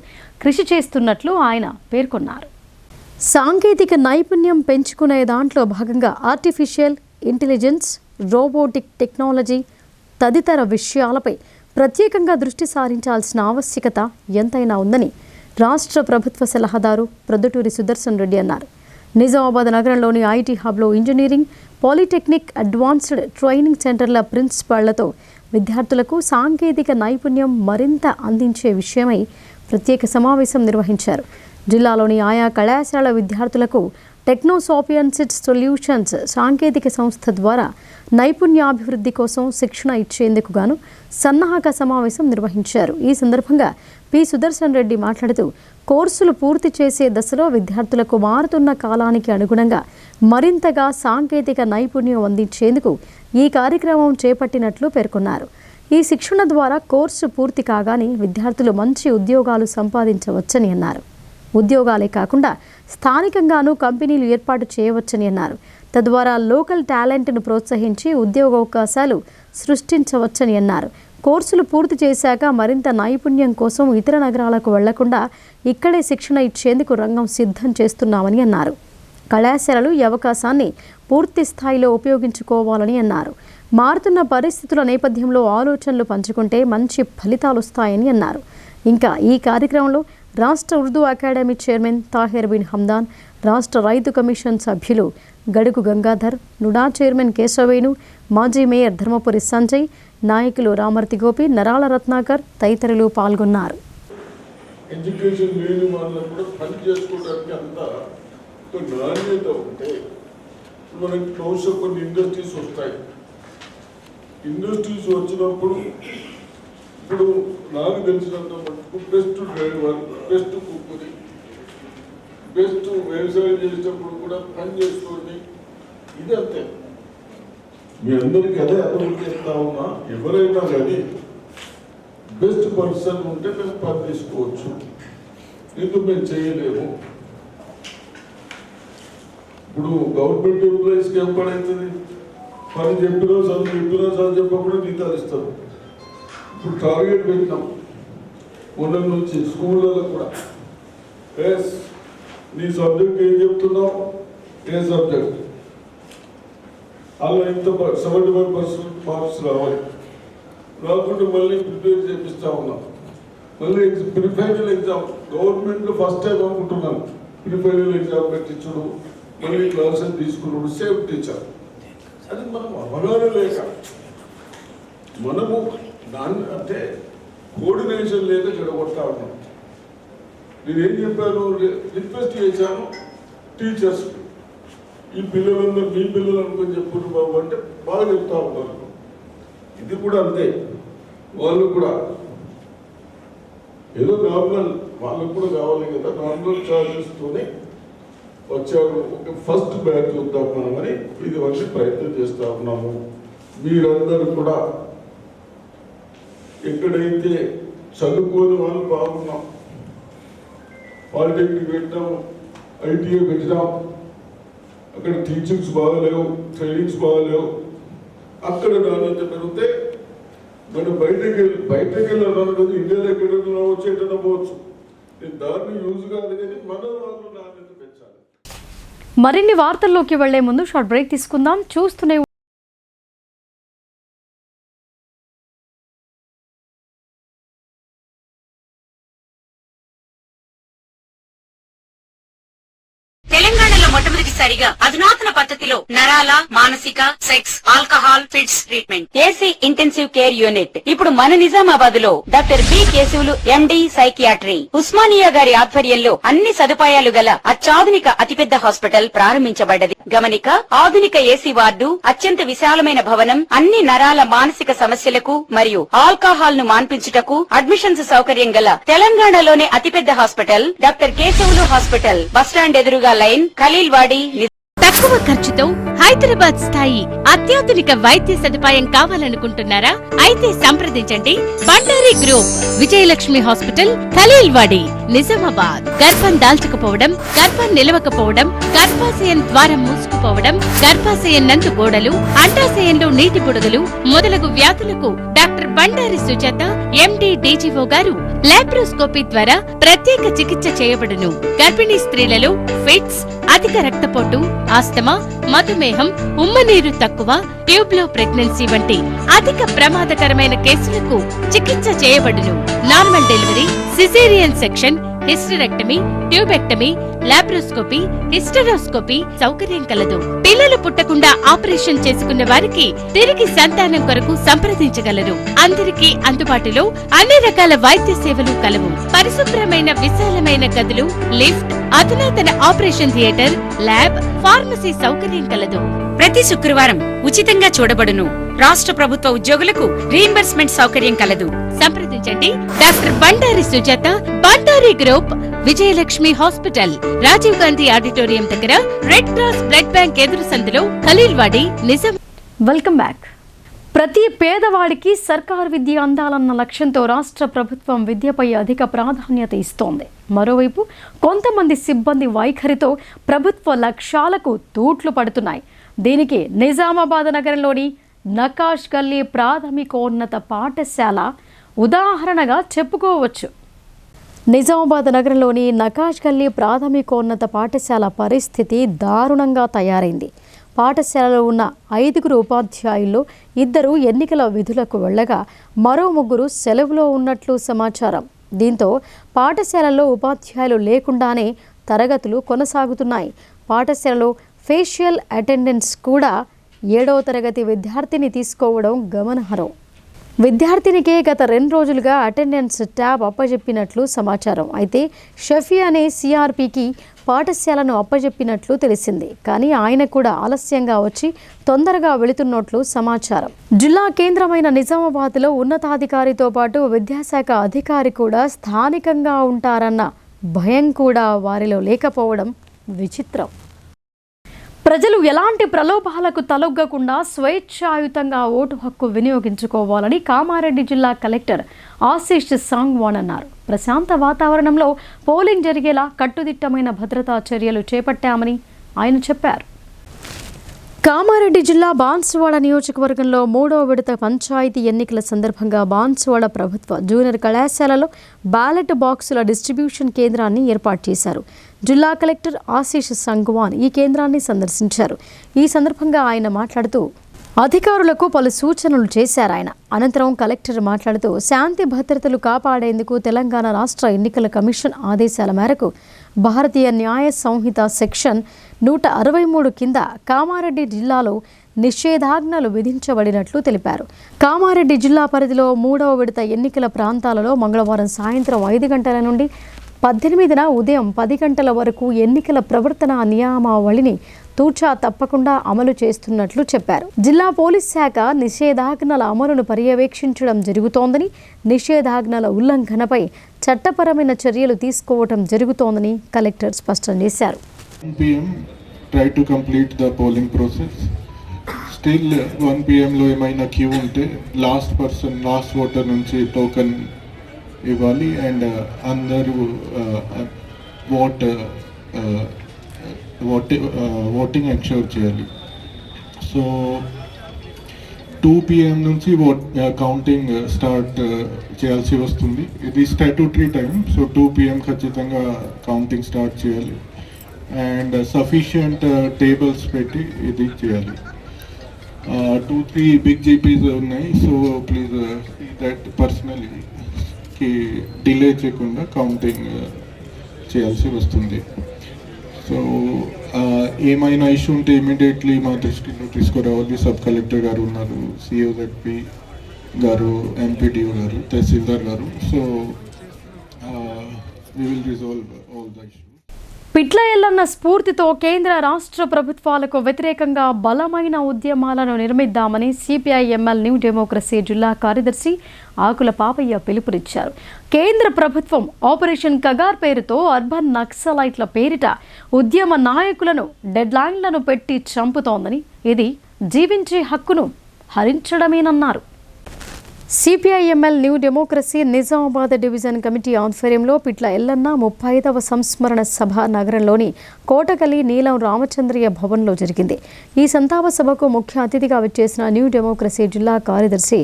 కృషి చేస్తున్నట్లు ఆయన పేర్కొన్నారు. సాంకేతిక నైపుణ్యం పెంచుకునే దాంట్లో భాగంగా ఆర్టిఫిషియల్ ఇంటెలిజెన్స్, రోబోటిక్ టెక్నాలజీ తదితర విషయాలపై ప్రత్యేకంగా దృష్టి సారించాల్సిన ఆవశ్యకత ఎంతైనా ఉందని రాష్ట్ర ప్రభుత్వ సలహాదారు ప్రొద్దుటూరి సుదర్శన్ రెడ్డి అన్నారు. నిజామాబాద్ నగరంలోని ఐటీ హబ్లో ఇంజనీరింగ్, పాలిటెక్నిక్, అడ్వాన్స్డ్ ట్రైనింగ్ సెంటర్ల ప్రిన్సిపాళ్లతో విద్యార్థులకు సాంకేతిక నైపుణ్యం మరింత అందించే విషయమై ప్రత్యేక సమావేశం నిర్వహించారు. జిల్లాలోని ఆయా కళాశాల విద్యార్థులకు టెక్నోసాపియన్స్ సొల్యూషన్స్ సాంకేతిక సంస్థ ద్వారా నైపుణ్యాభివృద్ధి కోసం శిక్షణ ఇచ్చేందుకు గాను సన్నాహక సమావేశం నిర్వహించారు. ఈ సందర్భంగా పి సుదర్శన్ రెడ్డి మాట్లాడుతూ, కోర్సులు పూర్తి చేసే దశలో విద్యార్థులకు మారుతున్న కాలానికి అనుగుణంగా మరింతగా సాంకేతిక నైపుణ్యం అందించేందుకు ఈ కార్యక్రమం చేపట్టినట్లు పేర్కొన్నారు. ఈ శిక్షణ ద్వారా కోర్సు పూర్తి కాగానే విద్యార్థులు మంచి ఉద్యోగాలు సంపాదించవచ్చని అన్నారు. ఉద్యోగాలే కాకుండా స్థానికంగానూ కంపెనీలు ఏర్పాటు చేయవచ్చని అన్నారు. తద్వారా లోకల్ టాలెంట్ను ప్రోత్సహించి ఉద్యోగావకాశాలు సృష్టించవచ్చని అన్నారు. కోర్సులు పూర్తి చేశాక మరింత నైపుణ్యం కోసం ఇతర నగరాలకు వెళ్లకుండా ఇక్కడే శిక్షణ ఇచ్చేందుకు రంగం సిద్ధం చేస్తున్నామని అన్నారు. కళాశాలలు ఈ అవకాశాన్ని పూర్తి స్థాయిలో ఉపయోగించుకోవాలని అన్నారు. మారుతున్న పరిస్థితుల నేపథ్యంలో ఆలోచనలు పంచుకుంటే మంచి ఫలితాలు వస్తాయని అన్నారు. ఇంకా ఈ కార్యక్రమంలో రాష్ట్ర ఉర్దూ అకాడమీ చైర్మన్ తాహిర్ బిన్ హమ్దాన్, రాష్ట్ర రైతు కమిషన్ సభ్యులు గడుగు గంగాధర్, నుడా చైర్మన్ కేశవేణు, మాజీ మేయర్ ధర్మపురి సంజయ్, నాయకులు రామర్తి గోపి, నరాల రత్నాకర్ తదితరులు పాల్గొన్నారు. ఎడ్యుకేషన్ లేని వాళ్ళకు కూడా పని చేసుకోవడానికి అంత ఒక నాణ్యత ఉంటే మనకి బహుశా కొన్ని ఇండస్ట్రీస్ వస్తాయి. ఇండస్ట్రీస్ వచ్చినప్పుడు ఇప్పుడు నాకు తెలిసినంత మటుకు బెస్ట్ డ్రైవర్, బెస్ట్ కుక్కుని, బెస్ట్ వ్యవసాయం చేసేటప్పుడు కూడా పని చేసుకోండి. ఇది అంతే. మీ అందరికీ అదే అభివృద్ధి చేస్తా ఉన్నా, ఎవరైనా కానీ బెస్ట్ పర్సన్ ఉంటే మేము పని తీసుకోవచ్చు. ఎందుకు మేము చేయలేము? ఇప్పుడు గవర్నమెంట్ ఎంప్లాయీస్కి ఏం పని అవుతుంది? పని చెప్పినా చదువు చెప్పకుండా జీతాలు ఇస్తారు. ఇప్పుడు టార్గెట్ పెట్టినాం మొన్న నుంచి స్కూళ్ళలో కూడా, నీ సబ్జెక్ట్ ఏం చెప్తున్నావు, ఏ సబ్జెక్ట్ అలా ఇంత 75% మార్క్స్ రావాలి. రాకుండా మళ్ళీ ప్రిపేర్ చేపిస్తా ఉన్నాం. మళ్ళీ ప్రిఫైనల్ ఎగ్జామ్ గవర్నమెంట్లో ఫస్ట్ టైం అనుకుంటున్నాను. ప్రిఫైనల్ ఎగ్జామ్ పెట్టించడు, మళ్ళీ క్లాసెస్ తీసుకున్నాడు, సేమ్ టీచర్. అది మనం అవగాహన లేక, మనము దాన్ని అంటే కోఆర్డినేషన్ లేక చెడగొడతా ఉన్నాం. నేనేం చెప్పాను, రిక్వెస్ట్ చేశాను టీచర్స్, ఈ పిల్లలందరూ మీ పిల్లలు అనుకొని చెప్పుకుంటు బాబు అంటే బాగా చెప్తా ఉన్నారు. ఇది కూడా అంతే. వాళ్ళు కూడా ఏదో నార్మల్, వాళ్ళకు కూడా కావాలి కదా, నార్మల్ చార్జెస్తోనే వచ్చారు. ఒక ఫస్ట్ బ్యాచ్ చూద్దాం మనమని ఇది వచ్చి ప్రయత్నం చేస్తూ ఉన్నాము. మీరందరూ కూడా ఎక్కడైతే చదువుకోని వాళ్ళు బాగున్నాం, పాలిటెక్నిక్ పెట్టినాం, ఐటీఐ పెట్టినాం, అక్కడ టీచింగ్స్ బాగాలేవు, ట్రైనింగ్స్ బాగాలేవు, అక్కడ నాణ్యత పెరిగితే మనం బయటకు వెళ్ళాలన్నది ఇండియాలో ఎక్కడైనా వచ్చేటన్నా పోవచ్చు. దాన్ని యూజ్ కాదు కానీ మన వాళ్ళు నాణ్యత పెంచాలి. మరిన్ని వార్తల్లోకి వెళ్లే ముందు షార్ట్ బ్రేక్ తీసుకుందాం. చూస్తూనే తెలంగాణలో మొట్టమొదటిసారిగా అధునాతన పద్ధతిలో నరాల, మానసిక, sex, alcohol, fits treatment, AC intensive care unit ఇప్పుడు మన నిజామాబాద్ లో doctor B Keshavulu MD psychiatry, Osmania గారి ఆధ్వర్యంలో అన్ని సదుపాయాలు గల అత్యాధునిక అతిపెద్ద హాస్పిటల్ ప్రారంభించబడ్డది. గమనిక, ఆధునిక ఏసీ వార్డు, అత్యంత విశాలమైన భవనం, అన్ని నరాల మానసిక సమస్యలకు మరియు ఆల్కహాల్ ను మాన్పించుటకు అడ్మిషన్స్ సౌకర్యం గల తెలంగాణలోనే అతిపెద్ద hospital doctor Keshavulu hospital, bus stand ఎదురుగా లైన్, ఖలీల్వాడి. తక్కువ ఖర్చుతో హైదరాబాద్ స్థాయి అత్యాధునిక వైద్య సదుపాయం కావాలనుకుంటున్నారా? అయితే సంప్రదించండి బండారి గ్రూప్, విజయలక్ష్మి హాస్పిటల్, ఖలీల్వాడి, నిజామాబాద్. గర్భం దాల్చకపోవడం, గర్భం నిలవకపోవడం, గర్భాశయం ద్వారం మూసుకుపోవడం, గర్భాశయం నందు గోడలు, అండాశయంలో నీటి బుడగలు మొదలగు వ్యాధులకు డాక్టర్ బండారి సుజాత ఎండి డీజీఓ గారు లాప్రోస్కోపీ ద్వారా ప్రత్యేక చికిత్స చేయబడును. గర్భిణీ స్త్రీలలో ఫిట్స్, అధిక రక్తపోటు, ఆస్తమా, మధుమేహం, ఉమ్మనీరు తక్కువ, ట్యూబ్లో ప్రెగ్నెన్సీ వంటి అధిక ప్రమాదకరమైన కేసులకు చికిత్స చేయబడును. Normal delivery, caesarean section, hysterectomy, tubectomy, laparoscopy, hysteroscopy సౌకర్యం కలదు. పిల్లలు పుట్టకుండా ఆపరేషన్ చేసుకున్న వారికి తిరిగి సంతానం కొరకు సంప్రదించగలరు. అందరికీ అందుబాటులో అన్ని రకాల వైద్య సేవలు కలవు. పరిశుభ్రమైన విశాలమైన గదులు, లిఫ్ట్, అధునాతన ఆపరేషన్ థియేటర్, ల్యాబ్, ఫార్మసీ సౌకర్యం కలదు. ప్రతి శుక్రవారం ఉచితంగా చూడబడును. రాష్ట్ర ప్రభుత్వ ఉద్యోగులకు రీయింబర్స్మెంట్ సౌకర్యం కలదు. సంప్రదించండి doctor Bandari Sujatha, Bandari group, Vijayalakshmi hospital, Rajiv Gandhi auditorium దగ్గర, రెడ్ క్రాస్ బ్లడ్ బ్యాంక్ ఎదురు సందులో, ఖలీల్వాడి, నిజాం. Welcome back. ప్రతి పేదవాడికి సర్కారు విద్య అందాలన్న లక్ష్యంతో రాష్ట్ర ప్రభుత్వం విద్యపై అధిక ప్రాధాన్యత ఇస్తోంది. మరోవైపు కొంతమంది సిబ్బంది వైఖరితో ప్రభుత్వ లక్ష్యాలకు తూట్లు పడుతున్నాయి. దీనికి నిజామాబాద్ నగరంలోని నకాష్ గల్లీ ప్రాథమికోన్నత పాఠశాల ఉదాహరణగా చెప్పుకోవచ్చు. నిజామాబాద్ నగరంలోని నకాష్ గల్లీ ప్రాథమికోన్నత పాఠశాల పరిస్థితి దారుణంగా తయారైంది. పాఠశాలలో ఉన్న 5 ఉపాధ్యాయుల్లో 2 ఎన్నికల విధులకు వెళ్లగా మరో 3 సెలవులో ఉన్నట్లు సమాచారం. దీంతో పాఠశాలలో ఉపాధ్యాయులు లేకుండానే తరగతులు కొనసాగుతున్నాయి. పాఠశాలలో ఫేషియల్ అటెండెన్స్ కూడా 7వ తరగతి విద్యార్థిని తీసుకోవడం గమనార్హం. విద్యార్థినికే గత 2 రోజులుగా అటెండెన్స్ ట్యాబ్ అప్పజెప్పినట్లు సమాచారం. అయితే షఫీ అనే సిఆర్పికి పాఠశాలను అప్పజెప్పినట్లు తెలిసింది. కానీ ఆయన కూడా ఆలస్యంగా వచ్చి తొందరగా వెళుతున్నట్లు సమాచారం. జిల్లా కేంద్రమైన నిజామాబాద్లో ఉన్నతాధికారితో పాటు విద్యాశాఖ అధికారి కూడా స్థానికంగా ఉంటారన్న భయం కూడా వారిలో లేకపోవడం విచిత్రం. ప్రజలు ఎలాంటి ప్రలోభాలకు తలొగ్గకుండా స్వేచ్ఛాయుతంగా ఓటు హక్కు వినియోగించుకోవాలని కామారెడ్డి జిల్లా కలెక్టర్ ఆశీష్ సాంగ్వాన్ అన్నారు. ప్రశాంత వాతావరణంలో పోలింగ్ జరిగేలా కట్టుదిట్టమైన భద్రతా చర్యలు చేపట్టామని ఆయన చెప్పారు. కామారెడ్డి జిల్లా బాన్సువాడ నియోజకవర్గంలో 3వ విడత పంచాయతీ ఎన్నికల సందర్భంగా బాన్సువాడ ప్రభుత్వ జూనియర్ కళాశాలలో బ్యాలెట్ బాక్సుల డిస్ట్రిబ్యూషన్ కేంద్రాన్ని ఏర్పాటు చేశారు. జిల్లా కలెక్టర్ ఆశీష్ సంగ్వాన్ ఈ కేంద్రాన్ని సందర్శించారు. ఈ సందర్భంగా ఆయన మాట్లాడుతూ అధికారులకు పలు సూచనలు చేశారు. ఆయన అనంతరం కలెక్టర్ మాట్లాడుతూ శాంతి భద్రతలు కాపాడేందుకు తెలంగాణ రాష్ట్ర ఎన్నికల కమిషన్ ఆదేశాల మేరకు భారతీయ న్యాయ సంహిత సెక్షన్ 163 కింద కామారెడ్డి జిల్లాలో నిషేధాజ్ఞలు విధించబడినట్లు తెలిపారు. కామారెడ్డి జిల్లా పరిధిలో 3వ విడత ఎన్నికల ప్రాంతాలలో మంగళవారం సాయంత్రం 5 గంటల నుండి 18న ఉదయం 10 గంటల వరకు ఎన్నికల ప్రవర్తన నియమావళిని తూచా తప్పకుండా అమలు చేస్తున్నట్లు చెప్పారు. జిల్లా పోలీస్ శాఖ నిషేధాజ్ఞల అమలును పర్యవేక్షించడం జరుగుతోందని, నిషేధాజ్ఞల ఉల్లంఘనపై చట్టపరమైన చర్యలు తీసుకోవడం జరుగుతోందని కలెక్టర్ స్పష్టం చేశారు. 1 PM try to complete the polling process. Still 1 PM లో ఏమైనా క్యూ ఉంటే లాస్ట్ ఓటర్ నుంచి టోకెన్ ఇవ్వాలి అండ్ అందరూ ఓటింగ్ ఎన్ష్యూర్ చేయాలి. సో 2 PM నుంచి కౌంటింగ్ స్టార్ట్ చేయాల్సి వస్తుంది. ఇది స్టాట్యూటరీ టైం. సో 2 PM ఖచ్చితంగా కౌంటింగ్ స్టార్ట్ చేయాలి అండ్ సఫిషియంట్ టేబుల్స్ పెట్టి ఇది చేయాలి. 2-3 బిగ్ జీపీస్ ఉన్నాయి. So please that personally delay చేయకుండా కౌంటింగ్ చేయాల్సి వస్తుంది. సో ఏమైనా ఇష్యూ ఉంటే ఇమీడియట్లీ మా దృష్టిలో తీసుకురావాలి. సబ్ కలెక్టర్ గారు ఉన్నారు, సిఓజెడ్పి గారు, ఎంపీడీఓ గారు, తహసీల్దార్ గారు. So we will resolve all the issues. పిట్ల ఎల్లన్న స్ఫూర్తితో కేంద్ర రాష్ట్ర ప్రభుత్వాలకు వ్యతిరేకంగా బలమైన ఉద్యమాలను నిర్మిద్దామని సిపిఐ-ఎంఎల్ న్యూ డెమోక్రసీ జిల్లా కార్యదర్శి ఆకుల పాపయ్య పిలుపునిచ్చారు. కేంద్ర ప్రభుత్వం ఆపరేషన్ కగార్ పేరుతో అర్బన్ నక్సలైట్ల పేరిట ఉద్యమ నాయకులను డెడ్లైన్లను పెట్టి చంపుతోందని, ఇది జీవించే హక్కును హరించడమేనన్నారు. CPI ML new democracy Nizamabad division committee ఆధ్వర్యంలో పిట్ల ఎల్లన్న 35వ సంస్మరణ సభ నగరంలోని కోటకలి నీలం రామచంద్రయ్య భవన్లో జరిగింది. ఈ సంతాప సభకు ముఖ్య అతిథిగా విచ్చేసిన న్యూ డెమోక్రసీ జిల్లా కార్యదర్శి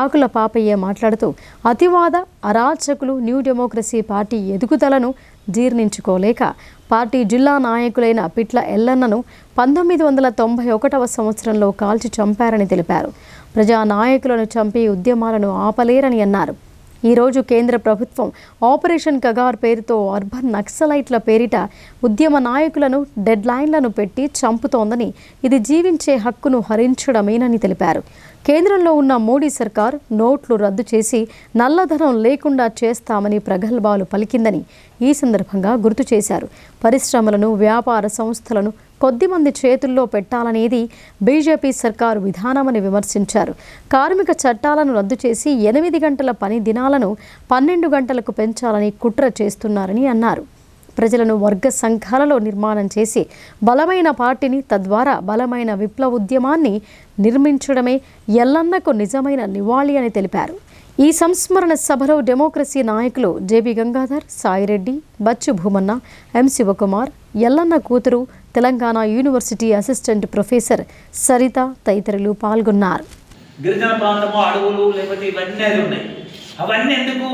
ఆకుల పాపయ్య మాట్లాడుతూ అతివాద అరాచకులు న్యూ డెమోక్రసీ పార్టీ ఎదుగుదలను జీర్ణించుకోలేక పార్టీ జిల్లా నాయకులైన పిట్ల ఎల్లన్నను 1991వ సంవత్సరంలో కాల్చి చంపారని తెలిపారు. ప్రజా నాయకులను చంపి ఉద్యమాలను ఆపలేరని అన్నారు. ఈరోజు కేంద్ర ప్రభుత్వం ఆపరేషన్ కగార్ పేరుతో అర్బన్ నక్సలైట్ల పేరిట ఉద్యమ నాయకులను డెడ్లైన్లను పెట్టి చంపుతోందని, ఇది జీవించే హక్కును హరించడమేనని తెలిపారు. కేంద్రంలో ఉన్న మోడీ సర్కార్ నోట్లు రద్దు చేసి నల్లధనం లేకుండా చేస్తామని ప్రగల్భాలు పలికిందని ఈ సందర్భంగా గుర్తు చేశారు. పరిశ్రమలను, వ్యాపార సంస్థలను కొద్దిమంది చేతుల్లో పెట్టాలనేది బీజేపీ సర్కారు విధానమని విమర్శించారు. కార్మిక చట్టాలను రద్దు చేసి 8 గంటల పని దినాలను 12 గంటలకు పెంచాలని కుట్ర చేస్తున్నారని అన్నారు. ప్రజలను వర్గ సంఘాలలో నిర్మాణం చేసి బలమైన పార్టీని, తద్వారా బలమైన విప్లవోద్యమాన్ని నిర్మించడమే ఎల్లన్నకు నిజమైన నివాళి అని తెలిపారు. ఈ సంస్మరణ సభలో డెమోక్రసీ నాయకులు జేబీ గంగాధర్, సాయిరెడ్డి, బచ్చు భూమన్న, ఎం శివకుమార్, ఎల్లన్న కూతురు, Telangana university assistant professor Saritha తదితరులు పాల్గొన్నారు. గిరిజన ప్రాంతము, అడవులు, లేకపోతే ఇవన్నీ ఉన్నాయి. అవన్నీ ఎందుకు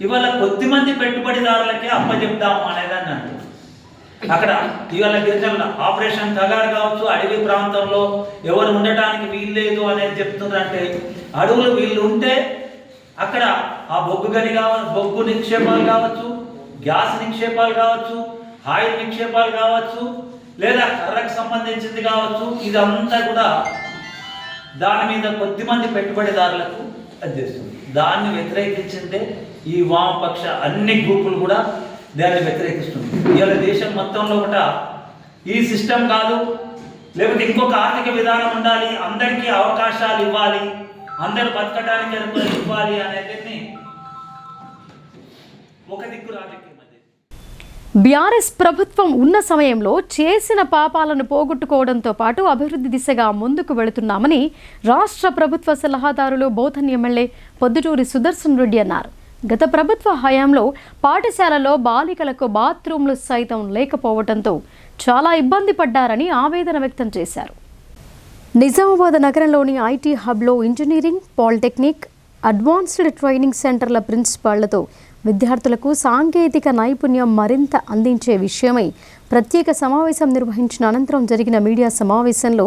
ఇవాళ కొద్దిమంది పెట్టుబడిదారులకే అప్పచెప్తాము అనేదాన్ని అంటారు. అక్కడ ఇవాళ గిరిజనుల ఆపరేషన్ కగార్ కావచ్చు, అడవి ప్రాంతంలో ఎవరు ఉండటానికి వీల్లేదు అనేది చెప్తున్నారంటే, అడవులు వీళ్ళు ఉంటే అక్కడ ఆ బొగ్గు గని కావచ్చు, బొగ్గు నిక్షేపాలు కావచ్చు, గ్యాస్ నిక్షేపాలు కావచ్చు, ఆయిల్ నిక్షేపాలు కావచ్చు, లేదా కర్రకు సంబంధించింది కావచ్చు, ఇదంతా కూడా దాని మీద కొద్దిమంది పెట్టుబడిదారులకు అందిస్తుంది. దాన్ని వ్యతిరేకించిందే ఈ వామపక్ష అన్ని గ్రూపులు కూడా దాన్ని వ్యతిరేకిస్తుంది. ఇవాళ దేశం మొత్తంలో కూడా ఈ సిస్టమ్ కాదు, లేకపోతే ఇంకొక ఆర్థిక విధానం ఉండాలి, అందరికీ అవకాశాలు ఇవ్వాలి, అందరూ బతకడానికి అనుకుని ఇవ్వాలి అనేది ఒక దిక్కు రాజకీయం. బీఆర్ఎస్ ప్రభుత్వం ఉన్న సమయంలో చేసిన పాపాలను పోగొట్టుకోవడంతో పాటు అభివృద్ధి దిశగా ముందుకు వెళుతున్నామని రాష్ట్ర ప్రభుత్వ సలహాదారులు బోధన్ ఎమ్మెల్యే పొద్దుటూరి సుదర్శన్ రెడ్డి అన్నారు. గత ప్రభుత్వ హయాంలో పాఠశాలలో బాలికలకు బాత్రూంలు సైతం లేకపోవడంతో చాలా ఇబ్బంది పడ్డారని ఆవేదన వ్యక్తం చేశారు. నిజామాబాద్ నగరంలోని ఐటీ హబ్లో ఇంజనీరింగ్, పాలిటెక్నిక్, అడ్వాన్స్డ్ ట్రైనింగ్ సెంటర్ల ప్రిన్సిపాళ్లతో విద్యార్థులకు సాంకేతిక నైపుణ్యం మరింత అందించే విషయమై ప్రత్యేక సమావేశం నిర్వహించిన అనంతరం జరిగిన మీడియా సమావేశంలో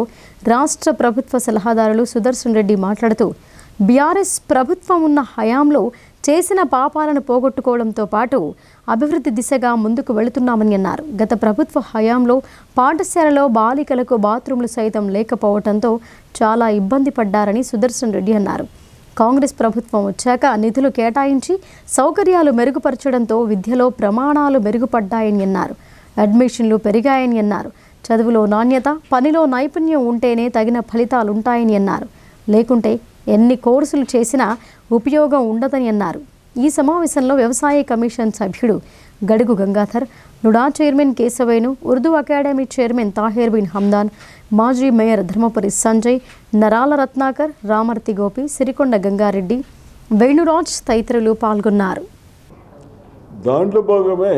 రాష్ట్ర ప్రభుత్వ సలహాదారులు సుదర్శన్ రెడ్డి మాట్లాడుతూ, బీఆర్ఎస్ ప్రభుత్వం ఉన్న హయాంలో చేసిన పాపాలను పోగొట్టుకోవడంతో పాటు అభివృద్ధి దిశగా ముందుకు వెళుతున్నామని అన్నారు. గత ప్రభుత్వ హయాంలో పాఠశాలలో బాలికలకు బాత్రూంలు సైతం లేకపోవడంతో చాలా ఇబ్బంది పడ్డారని సుదర్శన్ రెడ్డి అన్నారు. కాంగ్రెస్ ప్రభుత్వం వచ్చాక నిధులు కేటాయించి సౌకర్యాలు మెరుగుపరచడంతో విద్యలో ప్రమాణాలు మెరుగుపడ్డాయని అన్నారు. అడ్మిషన్లు పెరిగాయని అన్నారు. చదువులో నాణ్యత, పనిలో నైపుణ్యం ఉంటేనే తగిన ఫలితాలుంటాయని అన్నారు. లేకుంటే ఎన్ని కోర్సులు చేసినా ఉపయోగం ఉండదని అన్నారు. ఈ సమావేశంలో వ్యవసాయ కమిషన్ సభ్యుడు Gadugu Gangadhar, NUDA chairman Keshavenu, Urdu academy chairman Taher Bin Hamdan, మాజీ మేయర్ ధర్మపురి సంజయ్, నరాల రత్నాకర్, రామర్తి గోపి, సిరికొండ గంగారెడ్డి, వేణురాజ్ తదితరులు పాల్గొన్నారు. దాంట్లో భాగమే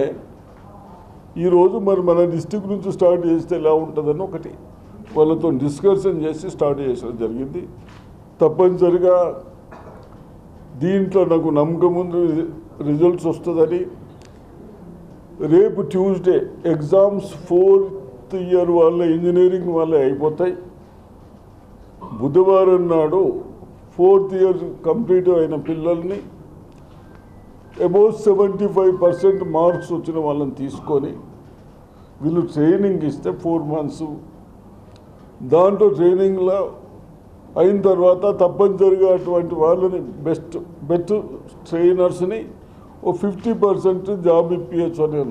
ఈరోజు మరి మన డిస్టిక్ నుంచి స్టార్ట్ చేస్తే ఎలా ఉంటుందని ఒకటి వాళ్ళతో డిస్కషన్ చేసి స్టార్ట్ చేయడం జరిగింది. తప్పనిసరిగా దీంట్లో నాకు నమ్మకం ఉంది, రిజల్ట్స్ వస్తుందని. రేపు ట్యూస్డే ఎగ్జామ్స్ 4th ఇయర్ వాళ్ళ ఇంజనీరింగ్ వాళ్ళే అయిపోతాయి. బుధవారం నాడు 4th ఇయర్ కంప్లీట్ అయిన పిల్లల్ని అబౌవ్ 75% మార్క్స్ వచ్చిన వాళ్ళని తీసుకొని వీళ్ళు ట్రైనింగ్ ఇస్తే 4 months, దాంట్లో ట్రైనింగ్లో అయిన తర్వాత తప్పనిసరిగా అటువంటి వాళ్ళని బెస్ట్ ట్రైనర్స్ని ఓ 50% జాబ్ ఇప్పించచ్చు అని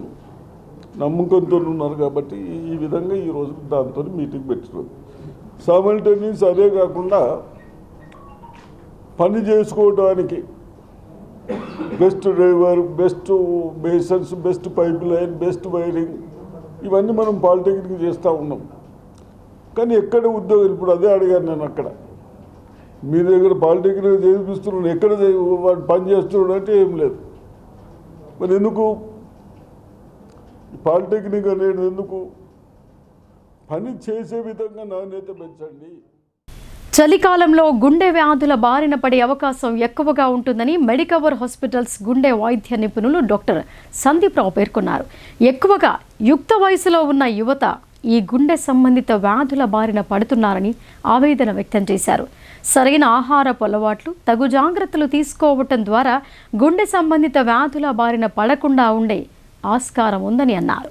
నమ్మకంతో ఉన్నారు. కాబట్టి ఈ విధంగా ఈరోజు దాంతో మీటింగ్ పెట్టినారు. సైమల్టేనియస్ అదే కాకుండా పని చేసుకోవడానికి best driver, best basins, best pipe line, best wiring, ఇవన్నీ మనం పాలిటెక్నిక్ చేస్తూ ఉన్నాం. కానీ ఎక్కడ ఉద్యోగం, ఇప్పుడు అదే అడిగాను నేను, అక్కడ మీ దగ్గర పాలిటెక్నిక్ చేపిస్తున్నాడు, ఎక్కడ వాడు పని చేస్తున్నాడు అంటే ఏం లేదు. మరి ఎందుకు పాలిటెక్నిక్ అనేది ఎందుకు? పని చేసే విధంగా నాణ్యత పెంచండి. చలికాలంలో గుండె వ్యాధుల బారిన పడే అవకాశం ఎక్కువగా ఉంటుందని మెడికవర్ హాస్పిటల్స్ గుండె వైద్య నిపుణులు డాక్టర్ సందీప్ రావు పేర్కొన్నారు. ఎక్కువగా యుక్త వయసులో ఉన్న యువత ఈ గుండె సంబంధిత వ్యాధుల బారిన పడుతున్నారని ఆవేదన వ్యక్తం చేశారు. సరైన ఆహారపు అలవాట్లు, తగు జాగ్రత్తలు తీసుకోవటం ద్వారా గుండె సంబంధిత వ్యాధుల బారిన పడకుండా ఉండే ఆస్కారం ఉందని అన్నారు.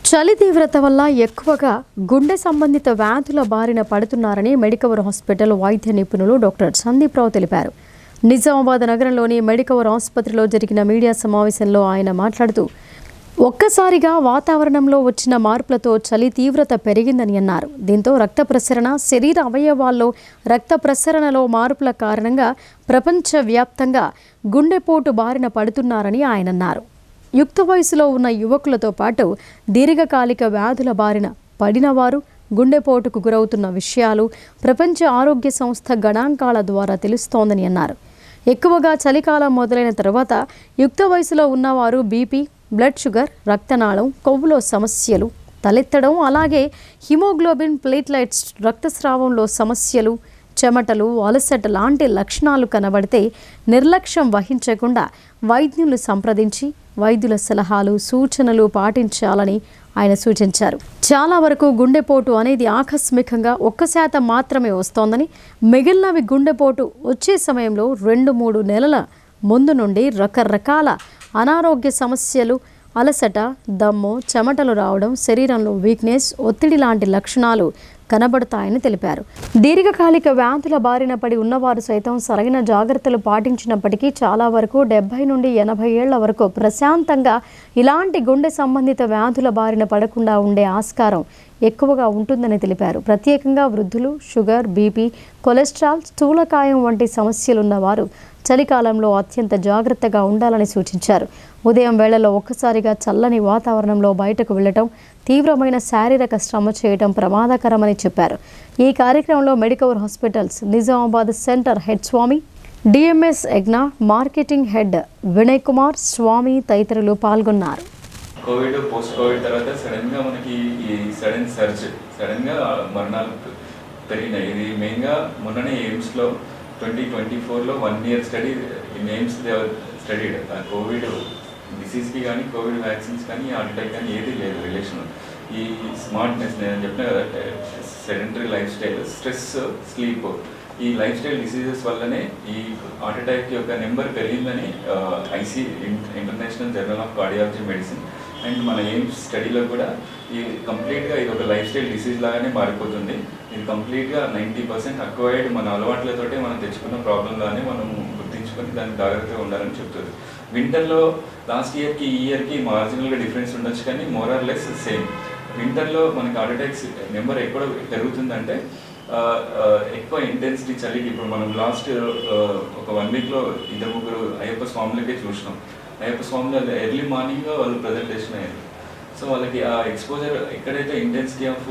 చలి తీవ్రత వల్ల ఎక్కువగా గుండె సంబంధిత వ్యాధుల బారిన పడుతున్నారని మెడికవర్ హాస్పిటల్ వైద్య నిపుణులు డాక్టర్ సందీప్ రావు తెలిపారు. నిజామాబాద్ నగరంలోని మెడికవర్ ఆసుపత్రిలో జరిగిన మీడియా సమావేశంలో ఆయన మాట్లాడుతూ, ఒక్కసారిగా వాతావరణంలో వచ్చిన మార్పులతో చలి తీవ్రత పెరిగిందని అన్నారు. దీంతో రక్త ప్రసరణ, శరీర అవయవాల్లో రక్త ప్రసరణలో మార్పుల కారణంగా ప్రపంచవ్యాప్తంగా గుండెపోటు బారిన పడుతున్నారని ఆయన అన్నారు. యుక్త వయసులో ఉన్న యువకులతో పాటు దీర్ఘకాలిక వ్యాధుల బారిన పడినవారు గుండెపోటుకు గురవుతున్న విషయాలు ప్రపంచ ఆరోగ్య సంస్థ గణాంకాల ద్వారా తెలుస్తోందని అన్నారు. ఎక్కువగా చలికాలం మొదలైన తర్వాత యుక్త వయసులో ఉన్నవారు బీపీ, బ్లడ్ షుగర్, రక్తనాళం, కొవ్వులో సమస్యలు తలెత్తడం, అలాగే హిమోగ్లోబిన్, ప్లేట్లెట్స్, రక్తస్రావంలో సమస్యలు, చెమటలు, అలసట లాంటి లక్షణాలు కనబడితే నిర్లక్ష్యం వహించకుండా వైద్యులు సంప్రదించి వైద్యుల సలహాలు, సూచనలు పాటించాలని ఆయన సూచించారు. చాలా వరకు గుండెపోటు అనేది ఆకస్మికంగా 1% మాత్రమే వస్తోందని, మిగిలినవి గుండెపోటు వచ్చే సమయంలో 2-3 నెలల ముందు నుండి రకరకాల అనారోగ్య సమస్యలు, అలసట, దమ్ము, చెమటలు రావడం, శరీరంలో వీక్నెస్, ఒత్తిడి లాంటి లక్షణాలు కనబడతాయని తెలిపారు. దీర్ఘకాలిక వ్యాధుల బారిన పడి ఉన్నవారు సైతం సరైన జాగ్రత్తలు పాటించినప్పటికీ చాలా వరకు 70 నుండి 80 ఏళ్ల వరకు ప్రశాంతంగా ఇలాంటి గుండె సంబంధిత వ్యాధుల బారిన పడకుండా ఉండే ఆస్కారం ఎక్కువగా ఉంటుందని తెలిపారు. ప్రత్యేకంగా వృద్ధులు, షుగర్, బీపీ, కొలెస్ట్రాల్, స్థూలకాయం వంటి సమస్యలున్నవారు చలికాలంలో అత్యంత జాగ్రత్తగా ఉండాలని సూచించారు. ఉదయం వేళలో ఒక్కసారిగా చల్లని వాతావరణంలో బయటకు వెళ్లటం, తీవ్రమైన శారీరక శ్రమ చేయడం ప్రమాదకరమని చెప్పారు. ఈ కార్యక్రమంలో Medicover hospitals Nizamabad center head Swamy, DMS ఎగ్నా మార్కెటింగ్ హెడ్ వినయ్ కుమార్ స్వామి తదితరులు పాల్గొన్నారు. కోవిడ్, పోస్ట్ కోవిడ్ తర్వాత సడన్గా మనకి ఈ సడన్గా మరణాలు పెరిగినాయి. ఇది మెయిన్గా మొన్ననే ఎయిమ్స్లో 2024లో 1 year study in AIIMS studied. Covid డిసీజ్కి కానీ, కోవిడ్ వ్యాక్సిన్స్ కానీ, హార్ట్ అటాక్ కానీ ఏది లేదు రిలేషన్. ఈ స్మార్ట్నెస్ నేను చెప్పిన కదా, sedentary lifestyle, stress, sleep, ఈ లైఫ్ స్టైల్ డిసీజెస్ వల్లనే ఈ హార్ట్ అటాక్ యొక్క నెంబర్ పెరిగిందని international journal of cardiology medicine and మన ఎయిమ్స్ స్టడీలో కూడా ఈ కంప్లీట్గా ఇది ఒక లైఫ్ స్టైల్ డిసీజ్ లాగానే మారిపోతుంది. ఇది కంప్లీట్గా 90% అక్వైర్డ్ మన అలవాట్లతోటే మనం తెచ్చుకున్న ప్రాబ్లంలానే మనం గుర్తించుకొని దానికి జాగ్రత్తగా ఉండాలని చెప్తుంది. వింటర్లో లాస్ట్ ఇయర్కి ఈ ఇయర్కి మార్జినల్గా డిఫరెన్స్ ఉండొచ్చు, కానీ మోర్ ఆర్ లెస్ సేమ్. వింటర్లో మనకి హార్ట్ అటాక్స్ నెంబర్ ఎక్కడ పెరుగుతుందంటే ఎక్కువ ఇంటెన్సిటీ చలికి. ఇప్పుడు మనం లాస్ట్ ఒక 1 weekలో 2-3 అయ్యప్ప స్వాములకే చూసినాం. అయ్యప్ప స్వాములు ఎర్లీ మార్నింగ్ వాళ్ళు ప్రజెంటేషన్ అయ్యారు. సో వాళ్ళకి ఆ ఎక్స్పోజర్ ఎక్కడైతే ఇంటెన్సిటీ ఆఫ్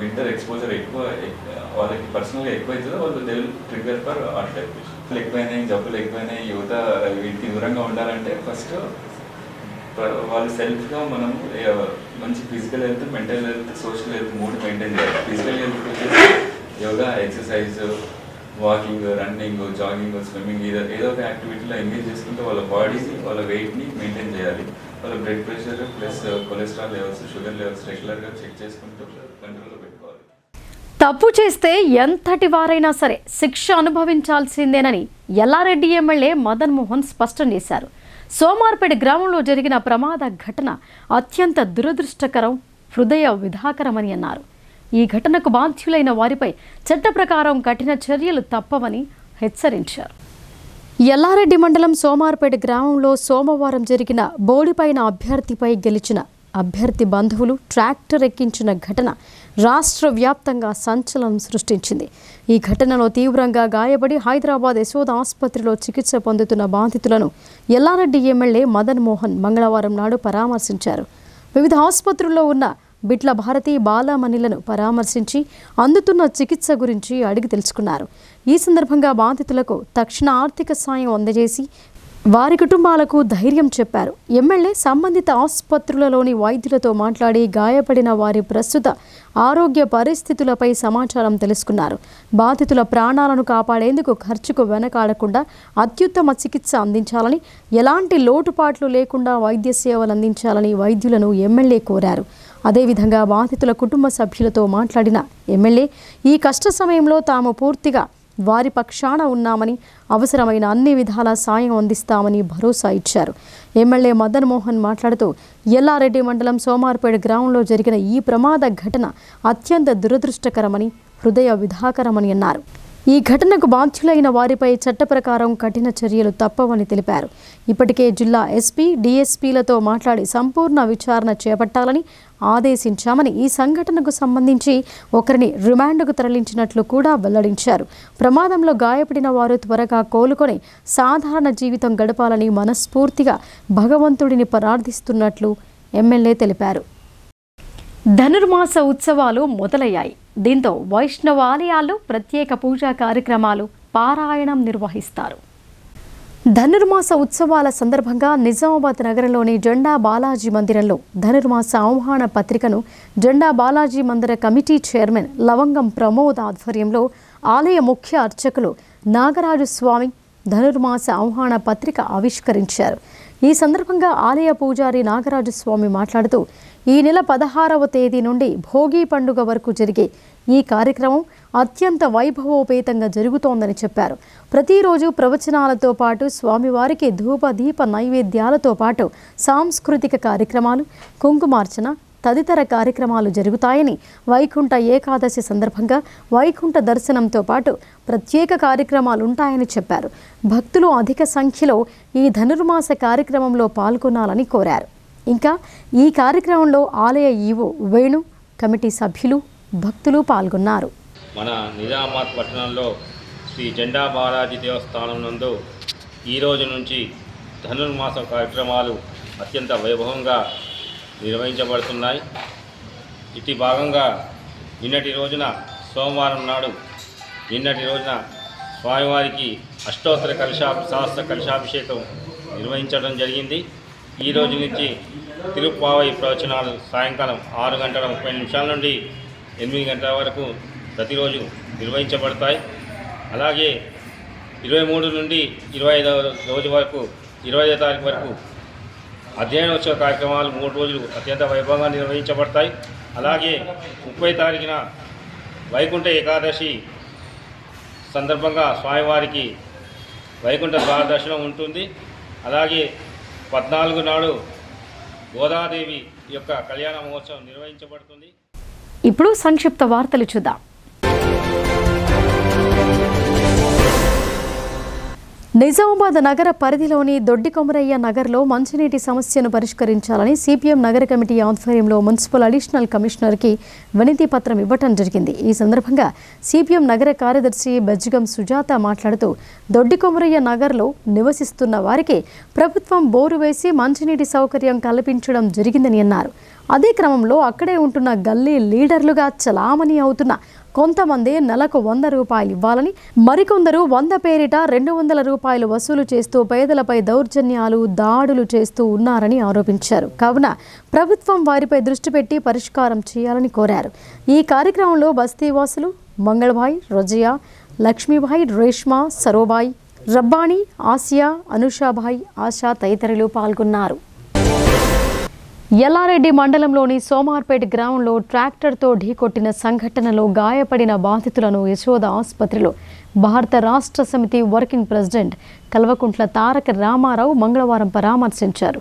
వింటర్ ఎక్స్పోజర్ ఎక్కువ వాళ్ళకి పర్సనల్గా ఎక్కువ అవుతుందో వాళ్ళు they will trigger for heart attack. ఎక్కువైనాయి, జబ్బులు ఎక్కువైనాయి, యువత వీటికి దూరంగా ఉండాలంటే ఫస్ట్ వాళ్ళు సెల్ఫ్గా మనం మంచి physical health, mental health, social health 3 maintain చేయాలి. ఫిజికల్ హెల్త్ వచ్చేసి yoga, exercise, walking, running, jogging, swimming, ఏదో ఒక యాక్టివిటీలో ఎంగేజ్ చేసుకుంటే వాళ్ళ బాడీని, వాళ్ళ వెయిట్ని మెయింటైన్ చేయాలి. వాళ్ళ blood pressure plus cholesterol levels, sugar levels రెగ్యులర్గా చెక్ చేసుకుంటూ కంట్రోల్లో పెట్టుకోవాలి. తప్పు చేస్తే ఎంతటి వారైనా సరే శిక్ష అనుభవించాల్సిందేనని ఎల్లారెడ్డి ఎమ్మెల్యే మదన్ మోహన్ స్పష్టం చేశారు. సోమార్పేట గ్రామంలో జరిగిన ప్రమాద ఘటన అత్యంత దురదృష్టకరం, హృదయ విధాకరమని అన్నారు. ఈ ఘటనకు బాధ్యులైన వారిపై చట్ట ప్రకారం కఠిన చర్యలు తప్పవని హెచ్చరించారు. ఎల్లారెడ్డి మండలం సోమార్పేట గ్రామంలో సోమవారం జరిగిన బోడిపైన అభ్యర్థిపై గెలిచిన అభ్యర్థి బంధువులు ట్రాక్టర్ ఎక్కించిన ఘటన రాష్ట్ర వ్యాప్తంగా సంచలనం సృష్టించింది. ఈ ఘటనలో తీవ్రంగా గాయపడి హైదరాబాద్ యశోద ఆసుపత్రిలో చికిత్స పొందుతున్న బాధితులను ఎల్లారెడ్డి ఎమ్మెల్యే మదన్ మోహన్ మంగళవారం నాడు పరామర్శించారు. వివిధ ఆసుపత్రుల్లో ఉన్న బిట్ల భారతి, బాలమణిలను పరామర్శించి అందుతున్న చికిత్స గురించి అడిగి తెలుసుకున్నారు. ఈ సందర్భంగా బాధితులకు తక్షణ ఆర్థిక సాయం అందజేసి వారి కుటుంబాలకు ధైర్యం చెప్పారు. ఎమ్మెల్యే సంబంధిత ఆసుపత్రులలోని వైద్యులతో మాట్లాడి గాయపడిన వారి ప్రస్తుత ఆరోగ్య పరిస్థితులపై సమాచారం తెలుసుకున్నారు. బాధితుల ప్రాణాలను కాపాడేందుకు ఖర్చుకు వెనకాడకుండా అత్యుత్తమ చికిత్స అందించాలని, ఎలాంటి లోటుపాట్లు లేకుండా వైద్య సేవలు అందించాలని వైద్యులను ఎమ్మెల్యే కోరారు. అదేవిధంగా బాధితుల కుటుంబ సభ్యులతో మాట్లాడిన ఎమ్మెల్యే ఈ కష్ట సమయంలో తాము పూర్తిగా వారి పక్షాన ఉన్నామని, అవసరమైన అన్ని విధాల సాయం అందిస్తామని భరోసా ఇచ్చారు. ఎమ్మెల్యే మదన్ మోహన్ మాట్లాడుతూ ఎల్లారెడ్డి మండలం సోమార్పేట గ్రామంలో జరిగిన ఈ ప్రమాద ఘటన అత్యంత దురదృష్టకరమని, హృదయ విధాకరమని అన్నారు. ఈ ఘటనకు బాధ్యులైన వారిపై చట్ట ప్రకారం కఠిన చర్యలు తప్పవని తెలిపారు. ఇప్పటికే జిల్లా ఎస్పీ, డీఎస్పీలతో మాట్లాడి సంపూర్ణ విచారణ చేపట్టాలని ఆదేశించామని, ఈ సంఘటనకు సంబంధించి ఒకరిని రిమాండ్కు తరలించినట్లు కూడా వెల్లడించారు. ప్రమాదంలో గాయపడిన వారు త్వరగా కోలుకొని సాధారణ జీవితం గడపాలని మనస్ఫూర్తిగా భగవంతుడిని ప్రార్థిస్తున్నట్లు ఎమ్మెల్యే తెలిపారు. ధనుర్మాస ఉత్సవాలు మొదలయ్యాయి. దీంతో వైష్ణవ ఆలయాల్లో ప్రత్యేక పూజా కార్యక్రమాలు, పారాయణం నిర్వహిస్తారు. ధనుర్మాస ఉత్సవాల సందర్భంగా నిజామాబాద్ నగరంలోని జెండా బాలాజీ మందిరంలో ధనుర్మాస ఆహ్వాన పత్రికను జెండా బాలాజీ మందిర కమిటీ చైర్మన్ లవంగం ప్రమోద్ ఆధ్వర్యంలో ఆలయ ముఖ్య అర్చకులు నాగరాజు స్వామి ధనుర్మాస ఆహ్వాన పత్రిక ఆవిష్కరించారు. ఈ సందర్భంగా ఆలయ పూజారి నాగరాజు స్వామి మాట్లాడుతూ ఈ నెల 16వ తేదీ నుండి భోగి పండుగ వరకు జరిగే ఈ కార్యక్రమం అత్యంత వైభవోపేతంగా జరుగుతోందని చెప్పారు. ప్రతిరోజు ప్రవచనాలతో పాటు స్వామివారికి ధూప దీప నైవేద్యాలతో పాటు సాంస్కృతిక కార్యక్రమాలు, కుంకుమార్చన తదితర కార్యక్రమాలు జరుగుతాయని, వైకుంఠ ఏకాదశి సందర్భంగా వైకుంఠ దర్శనంతో పాటు ప్రత్యేక కార్యక్రమాలు ఉంటాయని చెప్పారు. భక్తులు అధిక సంఖ్యలో ఈ ధనుర్మాస కార్యక్రమంలో పాల్గొనాలని కోరారు. ఇంకా ఈ కార్యక్రమంలో ఆలయ ఈవో వేణు, కమిటీ సభ్యులు, భక్తులు పాల్గొన్నారు. మన నిజామాబాద్ పట్టణంలో శ్రీ జెండా బాలాజీ దేవస్థానం నందు ఈరోజు నుంచి ధనుర్మాస కార్యక్రమాలు అత్యంత వైభవంగా నిర్వహించబడుతున్నాయి. ఇటు భాగంగా నిన్నటి రోజున సోమవారం నాడు స్వామివారికి అష్టోత్తర సహస్ర కలశాభిషేకం నిర్వహించడం జరిగింది. ఈ రోజు నుంచి తిరుప్పావై ప్రవచనాలు సాయంకాలం 6:30 నుండి 8 గంటల వరకు ప్రతిరోజు నిర్వహించబడతాయి. అలాగే 23 నుండి 25వ తారీఖు వరకు అధ్యయనోత్సవ కార్యక్రమాలు 3 రోజులు అత్యంత వైభవంగా నిర్వహించబడతాయి. అలాగే 30 తారీఖున వైకుంఠ ఏకాదశి సందర్భంగా స్వామివారికి వైకుంఠ ద్వార దర్శనం ఉంటుంది. అలాగే 14 నాడు గోదాదేవి యొక్క కళ్యాణ మహోత్సవం నిర్వహించబడుతుంది. ఇప్పుడు సంక్షిప్త వార్తలు చూద్దాం. నిజామాబాద్ నగర పరిధిలోని దొడ్డికొమరయ్య నగర్లో మంచినీటి సమస్యను పరిష్కరించాలని సిపిఎం నగర కమిటీ ఆధ్వర్యంలో మున్సిపల్ అడిషనల్ కమిషనర్కి వినతి పత్రం ఇవ్వటం జరిగింది. ఈ సందర్భంగా సిపిఎం నగర కార్యదర్శి బెజ్జగం సుజాత మాట్లాడుతూ దొడ్డికొమరయ్య నగర్లో నివసిస్తున్న వారికి ప్రభుత్వం బోరు వేసి మంచినీటి సౌకర్యం కల్పించడం జరిగిందని అన్నారు. అదే క్రమంలో అక్కడే ఉంటున్న గల్లీ లీడర్లుగా చలామణి అవుతున్న కొంతమంది నెలకు 100 రూపాయలు ఇవ్వాలని, మరికొందరు 100 పేరిట 200 రూపాయలు వసూలు చేస్తూ పేదలపై దౌర్జన్యాలు, దాడులు చేస్తూ ఉన్నారని ఆరోపించారు. కావున ప్రభుత్వం వారిపై దృష్టి పెట్టి పరిష్కారం చేయాలని కోరారు. ఈ కార్యక్రమంలో బస్తీవాసులు మంగళభాయ్, రజియా, లక్ష్మీభాయ్, రేష్మా, సరోబాయ్, రబ్బానీ, ఆసియా, అనుషాభాయ్, ఆశా తదితరులు పాల్గొన్నారు. ఎల్లారెడ్డి మండలంలోని సోమార్పేట గ్రామంలో ట్రాక్టర్తో ఢీకొట్టిన సంఘటనలో గాయపడిన బాధితులను యశోద ఆసుపత్రిలో భారత రాష్ట్ర సమితి వర్కింగ్ ప్రెసిడెంట్ కల్వకుంట్ల తారక రామారావు మంగళవారం పరామర్శించారు.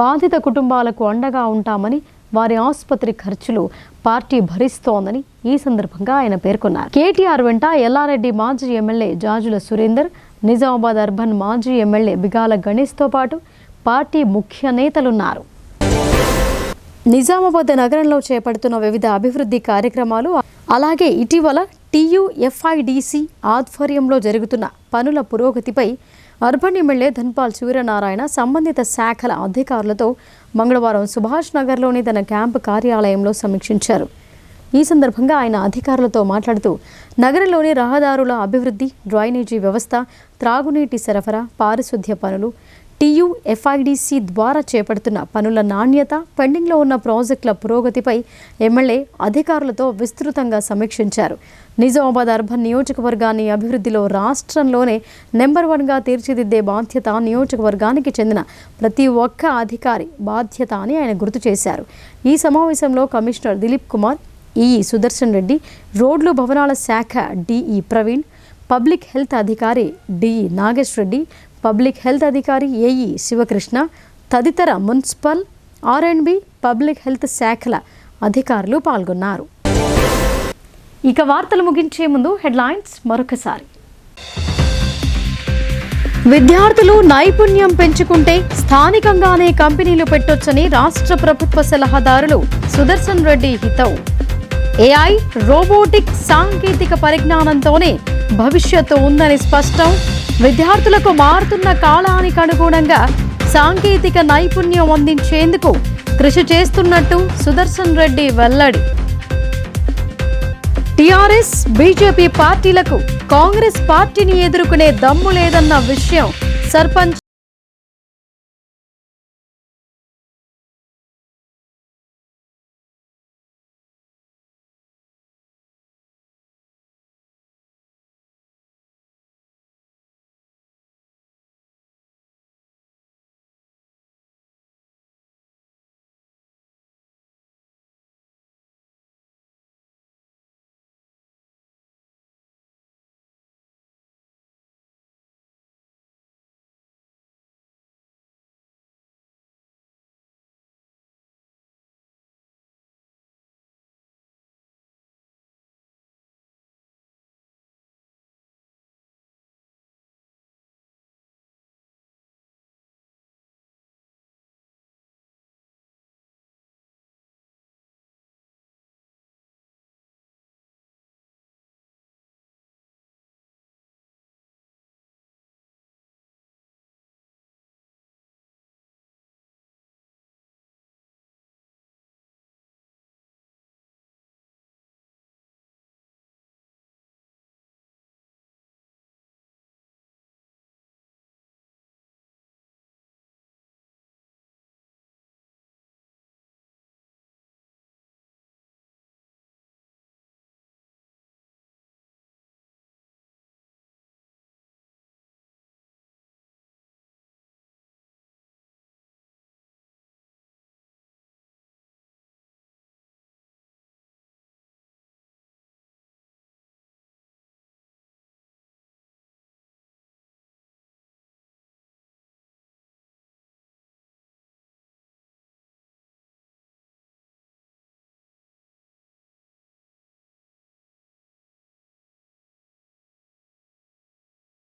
బాధిత కుటుంబాలకు అండగా ఉంటామని, వారి ఆసుపత్రి ఖర్చులు పార్టీ భరిస్తోందని ఈ సందర్భంగా ఆయన పేర్కొన్నారు. కేటీఆర్ వెంట ఎల్లారెడ్డి మాజీ ఎమ్మెల్యే జాజుల సురేందర్, నిజామాబాద్ అర్బన్ మాజీ ఎమ్మెల్యే బిగాల గణేష్తో పాటు పార్టీ ముఖ్య నేతలున్నారు. నిజామాబాద్ నగరంలో చేపడుతున్న వివిధ అభివృద్ధి కార్యక్రమాలు, అలాగే ఇటీవల TUFIDC ఆధ్వర్యంలో జరుగుతున్న పనుల పురోగతిపై అర్బన్ ఎమ్మెల్యే ధన్పాల్ సూర్యనారాయణ సంబంధిత శాఖల అధికారులతో మంగళవారం సుభాష్ నగర్లోని తన క్యాంపు కార్యాలయంలో సమీక్షించారు. ఈ సందర్భంగా ఆయన అధికారులతో మాట్లాడుతూ నగరంలోని రహదారుల అభివృద్ధి, డ్రైనేజీ వ్యవస్థ, త్రాగునీటి సరఫరా, పారిశుద్ధ్య పనులు, TUFIDC ద్వారా చేపడుతున్న పనుల నాణ్యత, పెండింగ్లో ఉన్న ప్రాజెక్టుల పురోగతిపై ఎమ్మెల్యే అధికారులతో విస్తృతంగా సమీక్షించారు. నిజామాబాద్ అర్బన్ నియోజకవర్గాన్ని అభివృద్ధిలో రాష్ట్రంలోనే నెంబర్ 1గా తీర్చిదిద్దే బాధ్యత నియోజకవర్గానికి చెందిన ప్రతి ఒక్క అధికారి బాధ్యత అని ఆయన గుర్తు చేశారు. ఈ సమావేశంలో కమిషనర్ దిలీప్ కుమార్, ఈఈ సుదర్శన్ రెడ్డి, రోడ్లు భవనాల శాఖ DE ప్రవీణ్, పబ్లిక్ హెల్త్ అధికారి DE Nagesh Reddy, public health అధికారి AE శివకృష్ణ తదితర మున్సిపల్, R&B, పబ్లిక్ హెల్త్ శాఖల అధికారులు పాల్గొన్నారు. ఇక వార్తలు ముగించే ముందు హెడ్లైన్స్ మరొకసారి. విద్యార్థులు నైపుణ్యం పెంచుకుంటే స్థానికంగానే కంపెనీలు పెట్టొచ్చని రాష్ట్ర ప్రభుత్వ సలహాదారులు సుదర్శన్ రెడ్డి హితవు. AI, రోబోటిక్ సాంకేతిక పరిజ్ఞానంతోనే భవిష్యత్తు ఉందని స్పష్టం. విద్యార్థులకు మారుతున్న కాలానికి అనుగుణంగా సాంకేతిక నైపుణ్యం అందించేందుకు కృషి చేస్తున్నట్టు సుదర్శన్ రెడ్డి వెల్లడి. TRS, BJP పార్టీలకు కాంగ్రెస్ పార్టీని ఎదుర్కొనే దమ్ము లేదన్న విషయం సర్పంచ్